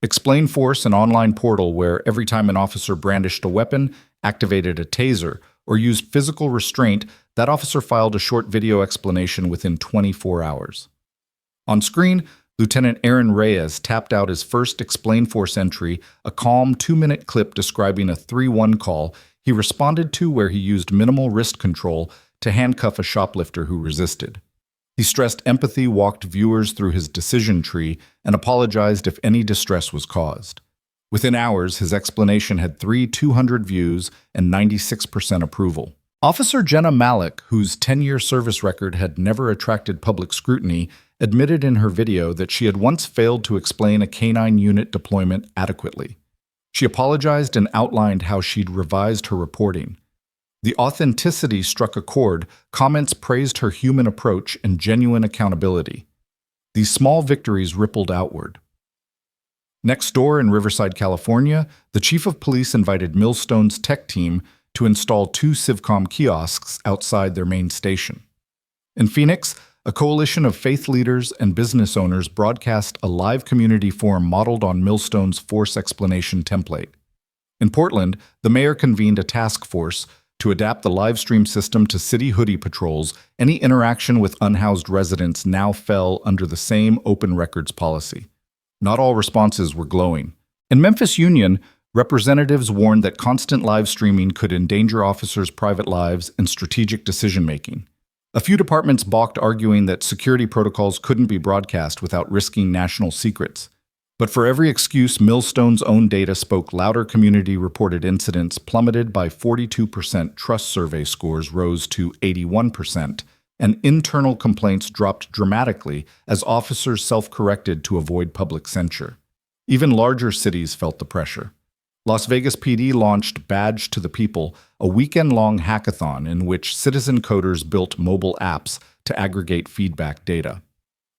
[SPEAKER 1] Explain Force, an online portal where every time an officer brandished a weapon, activated a taser, or used physical restraint, that officer filed a short video explanation within 24 hours. On screen, Lieutenant Aaron Reyes tapped out his first Explain Force entry, a calm 2-minute clip describing a 3-1 call he responded to where he used minimal wrist control to handcuff a shoplifter who resisted. He stressed empathy, walked viewers through his decision tree, and apologized if any distress was caused. Within hours, his explanation had 200 views and 96% approval. Officer Jenna Malik, whose 10-year service record had never attracted public scrutiny, admitted in her video that she had once failed to explain a K-9 unit deployment adequately. She apologized and outlined how she'd revised her reporting. The authenticity struck a chord, comments praised her human approach and genuine accountability. These small victories rippled outward. Next door in Riverside, California, the chief of police invited Millstone's tech team to install 2 CivCom kiosks outside their main station. In Phoenix, a coalition of faith leaders and business owners broadcast a live community forum modeled on Millstone's force explanation template. In Portland, the mayor convened a task force to adapt the live stream system to city hoodie patrols. Any interaction with unhoused residents now fell under the same open records policy. Not all responses were glowing. In Memphis Union, representatives warned that constant live streaming could endanger officers' private lives and strategic decision-making. A few departments balked, arguing that security protocols couldn't be broadcast without risking national secrets. But for every excuse, Millstone's own data spoke louder. Community-reported incidents plummeted by 42%, trust survey scores rose to 81%, and internal complaints dropped dramatically as officers self-corrected to avoid public censure. Even larger cities felt the pressure. Las Vegas PD launched Badge to the People, a weekend-long hackathon in which citizen coders built mobile apps to aggregate feedback data.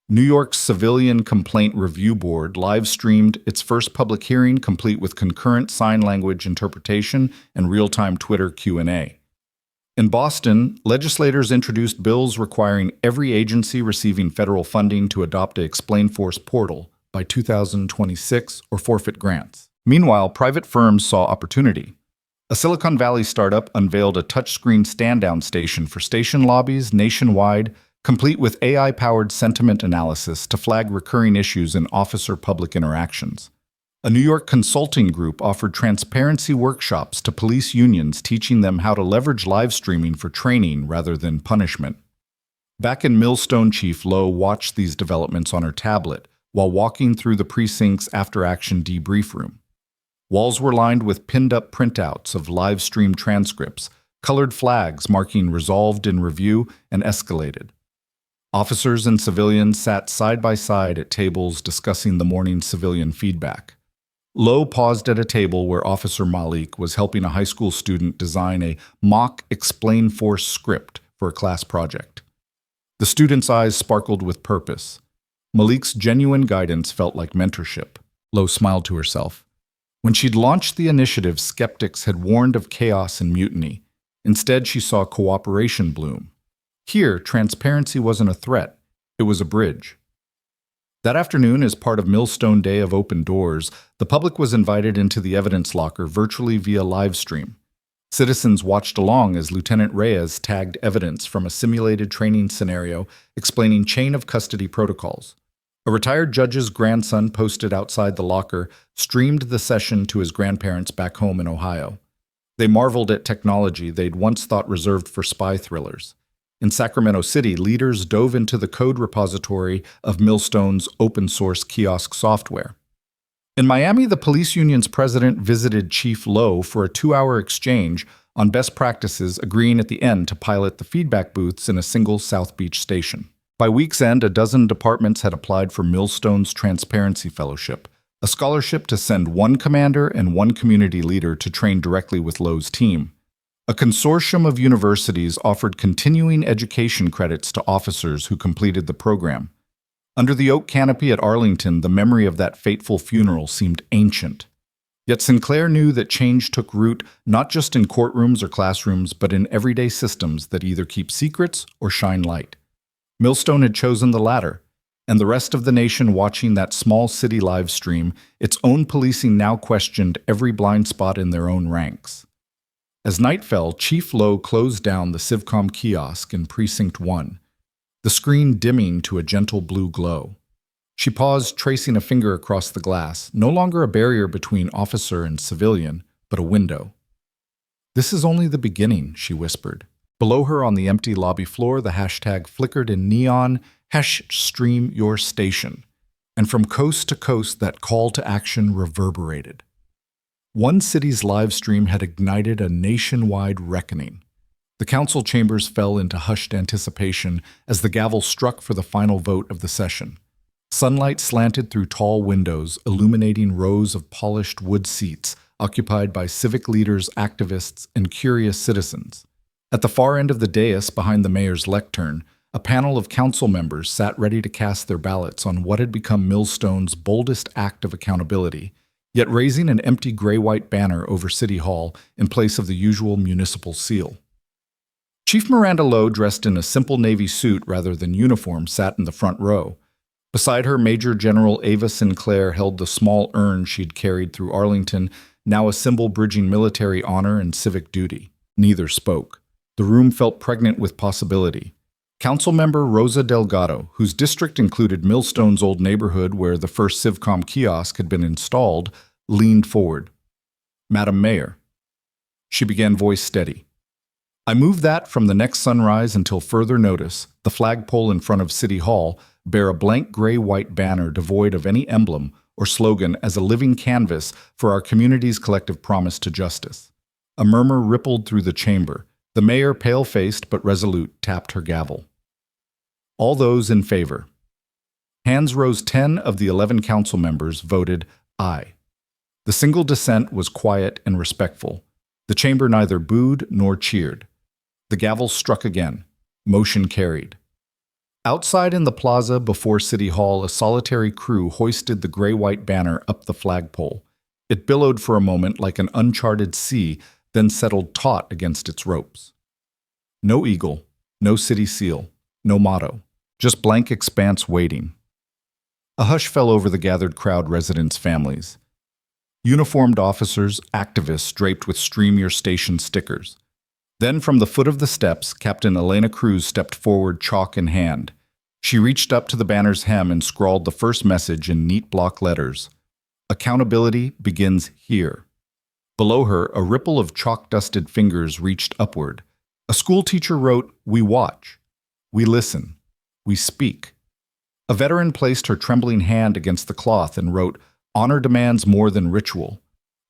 [SPEAKER 1] New York's Civilian Complaint Review Board live-streamed its first public hearing, complete with concurrent sign language interpretation and real-time Twitter Q&A. In Boston, legislators introduced bills requiring every agency receiving federal funding to adopt a Explain Force portal by 2026 or forfeit grants. Meanwhile, private firms saw opportunity. A Silicon Valley startup unveiled a touchscreen stand-down station for station lobbies nationwide, complete with AI-powered sentiment analysis to flag recurring issues in officer-public interactions. A New York consulting group offered transparency workshops to police unions, teaching them how to leverage live streaming for training rather than punishment. Back in Millstone, Chief Lowe watched these developments on her tablet while walking through the precinct's after-action debrief room. Walls were lined with pinned-up printouts of live-stream transcripts, colored flags marking resolved in review and escalated. Officers and civilians sat side by side at tables discussing the morning's civilian feedback. Lowe paused at a table where Officer Malik was helping a high school student design a mock explain force script for a class project. The student's eyes sparkled with purpose. Malik's genuine guidance felt like mentorship. Lowe smiled to herself. When she'd launched the initiative, skeptics had warned of chaos and mutiny. Instead, she saw cooperation bloom. Here, transparency wasn't a threat, it was a bridge. That afternoon, as part of Millstone Day of Open Doors, the public was invited into the evidence locker virtually via live stream. Citizens watched along as Lieutenant Reyes tagged evidence from a simulated training scenario explaining chain of custody protocols. A retired judge's grandson posted outside the locker streamed the session to his grandparents back home in Ohio. They marveled at technology they'd once thought reserved for spy thrillers. In Sacramento City, leaders dove into the code repository of Millstone's open-source kiosk software. In Miami, the police union's president visited Chief Lowe for a 2-hour exchange on best practices, agreeing at the end to pilot the feedback booths in a single South Beach station. By week's end, a dozen departments had applied for Millstone's Transparency Fellowship, a scholarship to send one commander and one community leader to train directly with Lowe's team. A consortium of universities offered continuing education credits to officers who completed the program. Under the oak canopy at Arlington, the memory of that fateful funeral seemed ancient. Yet Sinclair knew that change took root not just in courtrooms or classrooms, but in everyday systems that either keep secrets or shine light. Millstone had chosen the latter, and the rest of the nation watching that small city live stream, its own policing now questioned every blind spot in their own ranks. As night fell, Chief Lowe closed down the Civcom kiosk in Precinct 1, the screen dimming to a gentle blue glow. She paused, tracing a finger across the glass, no longer a barrier between officer and civilian, but a window. "This is only the beginning," she whispered. Below her on the empty lobby floor, the hashtag flickered in neon, #StreamYourStation, and from coast to coast that call to action reverberated. One city's live stream had ignited a nationwide reckoning. The council chambers fell into hushed anticipation as the gavel struck for the final vote of the session. Sunlight slanted through tall windows, illuminating rows of polished wood seats occupied by civic leaders, activists, and curious citizens. At the far end of the dais, behind the mayor's lectern, a panel of council members sat ready to cast their ballots on what had become Millstone's boldest act of accountability, yet raising an empty gray-white banner over City Hall in place of the usual municipal seal. Chief Miranda Lowe, dressed in a simple navy suit rather than uniform, sat in the front row. Beside her, Major General Ava Sinclair held the small urn she'd carried through Arlington, now a symbol bridging military honor and civic duty. Neither spoke. The room felt pregnant with possibility. Councilmember Rosa Delgado, whose district included Millstone's old neighborhood where the first Civcom kiosk had been installed, leaned forward. "Madam Mayor." She began, voice steady. "I move that from the next sunrise until further notice, the flagpole in front of City Hall bear a blank gray-white banner devoid of any emblem or slogan as a living canvas for our community's collective promise to justice." A murmur rippled through the chamber. The mayor, pale-faced but resolute, tapped her gavel. All those in favor. Hands rose. 10 of the 11 council members voted aye. The single dissent was quiet and respectful. The chamber neither booed nor cheered. The gavel struck again. Motion carried. Outside in the plaza before City Hall, a solitary crew hoisted the gray-white banner up the flagpole. It billowed for a moment like an uncharted sea, then settled taut against its ropes. No eagle, no city seal, no motto, just blank expanse waiting. A hush fell over the gathered crowd, residents' families. Uniformed officers, activists draped with Stream Your Station stickers. Then from the foot of the steps, Captain Elena Cruz stepped forward, chalk in hand. She reached up to the banner's hem and scrawled the first message in neat block letters. Accountability begins here. Below her, a ripple of chalk-dusted fingers reached upward. A schoolteacher wrote, "We watch. We listen. We speak." A veteran placed her trembling hand against the cloth and wrote, "Honor demands more than ritual."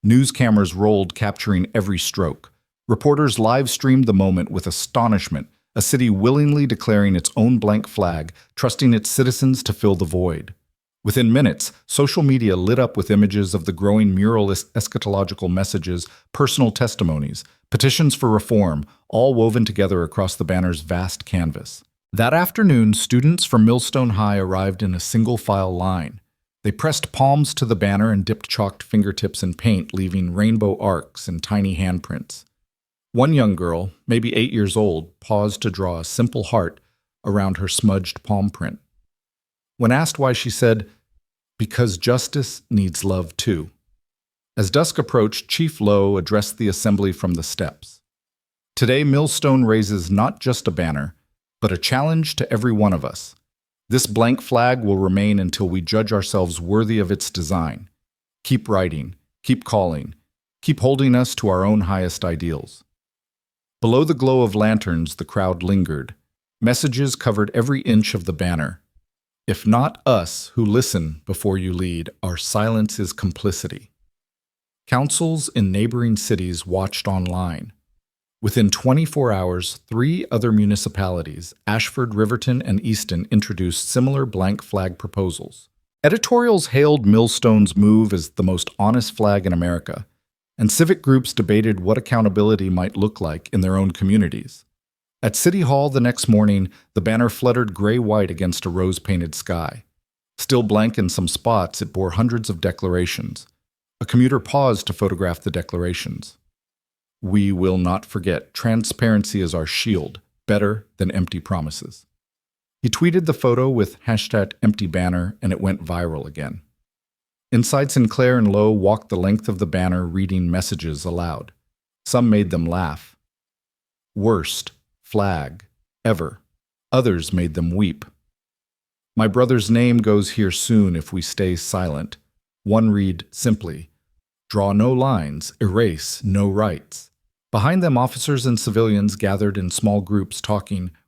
[SPEAKER 1] News cameras rolled, capturing every stroke. Reporters live-streamed the moment with astonishment, a city willingly declaring its own blank flag, trusting its citizens to fill the void. Within minutes, social media lit up with images of the growing mural eschatological messages, personal testimonies, petitions for reform, all woven together across the banner's vast canvas. That afternoon, students from Millstone High arrived in a single-file line. They pressed palms to the banner and dipped chalked fingertips in paint, leaving rainbow arcs and tiny handprints. One young girl, maybe 8 years old, paused to draw a simple heart around her smudged palm print. When asked why, she said, "Because justice needs love too." As dusk approached, Chief Lowe addressed the assembly from the steps. Today, Millstone raises not just a banner, but a challenge to every one of us. This blank flag will remain until we judge ourselves worthy of its design. Keep writing, keep calling, keep holding us to our own highest ideals. Below the glow of lanterns, the crowd lingered. Messages covered every inch of the banner. If not us who listen before you lead, our silence is complicity. Councils in neighboring cities watched online. Within 24 hours, 3 other municipalities, Ashford, Riverton, and Easton, introduced similar blank flag proposals. Editorials hailed Millstone's move as the most honest flag in America, and civic groups debated what accountability might look like in their own communities. At City Hall the next morning, the banner fluttered gray-white against a rose-painted sky. Still blank in some spots, it bore hundreds of declarations. A commuter paused to photograph the declarations. "We will not forget. Transparency is our shield, better than empty promises." He tweeted the photo with #EmptyBanner, and it went viral again. Inside, Sinclair and Lowe walked the length of the banner reading messages aloud. Some made them laugh. "Worst flag ever." Others made them weep. "My brother's name goes here soon if we stay silent." One read simply, "Draw no lines, erase no rights." Behind them, officers and civilians gathered in small groups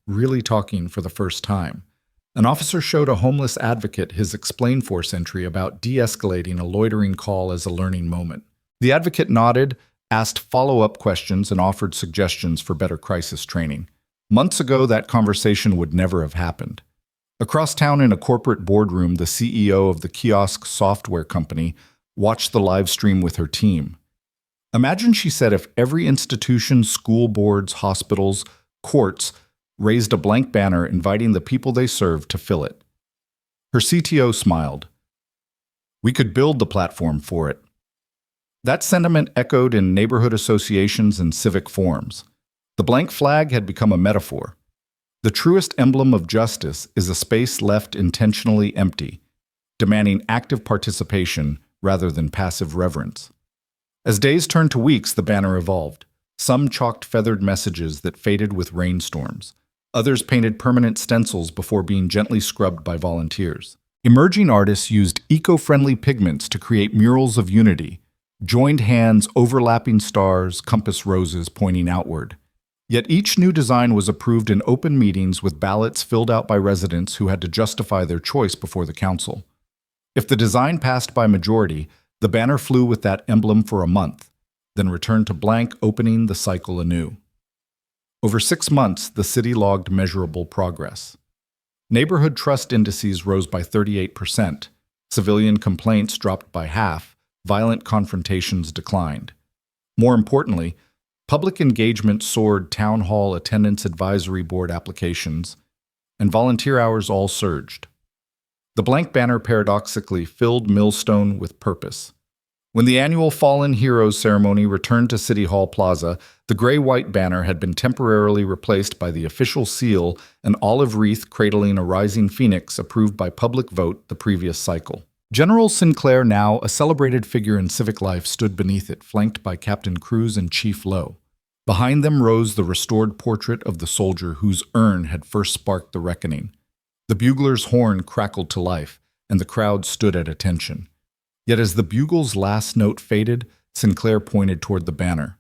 [SPEAKER 1] really talking for the first time. An officer showed a homeless advocate his Explain Force entry about de-escalating a loitering call as a learning moment. The advocate nodded, asked follow-up questions, and offered suggestions for better crisis training. Months ago, that conversation would never have happened. Across town in a corporate boardroom, the CEO of the kiosk software company watched the live stream with her team. Imagine, she said, if every institution, school boards, hospitals, courts, raised a blank banner inviting the people they serve to fill it. Her CTO smiled. "We could build the platform for it." That sentiment echoed in neighborhood associations and civic forums. The blank flag had become a metaphor. The truest emblem of justice is a space left intentionally empty, demanding active participation rather than passive reverence. As days turned to weeks, the banner evolved. Some chalked feathered messages that faded with rainstorms. Others painted permanent stencils before being gently scrubbed by volunteers. Emerging artists used eco-friendly pigments to create murals of unity, joined hands, overlapping stars, compass roses pointing outward. Yet each new design was approved in open meetings with ballots filled out by residents who had to justify their choice before the council. If the design passed by majority, the banner flew with that emblem for a month, then returned to blank, opening the cycle anew. Over 6 months, the city logged measurable progress. Neighborhood trust indices rose by 38%, civilian complaints dropped by half, violent confrontations declined. More importantly, public engagement soared, town hall attendance, advisory board applications, and volunteer hours all surged. The blank banner paradoxically filled Millstone with purpose. When the annual Fallen Heroes ceremony returned to City Hall Plaza, the gray-white banner had been temporarily replaced by the official seal, an olive wreath cradling a rising phoenix approved by public vote the previous cycle. General Sinclair, now a celebrated figure in civic life, stood beneath it, flanked by Captain Cruz and Chief Lowe. Behind them rose the restored portrait of the soldier whose urn had first sparked the reckoning. The bugler's horn crackled to life, and the crowd stood at attention. Yet as the bugle's last note faded, Sinclair pointed toward the banner.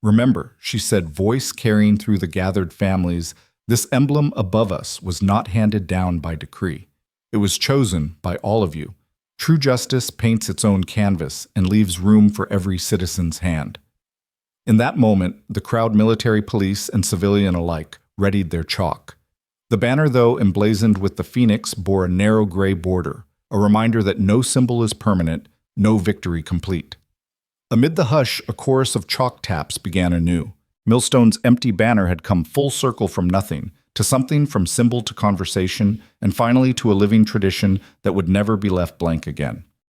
[SPEAKER 1] "Remember," she said, voice carrying through the gathered families, "this emblem above us was not handed down by decree. It was chosen by all of you. True justice paints its own canvas and leaves room for every citizen's hand." In that moment, the crowd, military, police, and civilian alike, readied their chalk. The banner, though emblazoned with the phoenix, bore a narrow gray border, a reminder that no symbol is permanent, no victory complete. Amid the hush, a chorus of chalk taps began anew. Millstone's empty banner had come full circle from nothing to something, from symbol to conversation, and finally to a living tradition that would never be left blank again.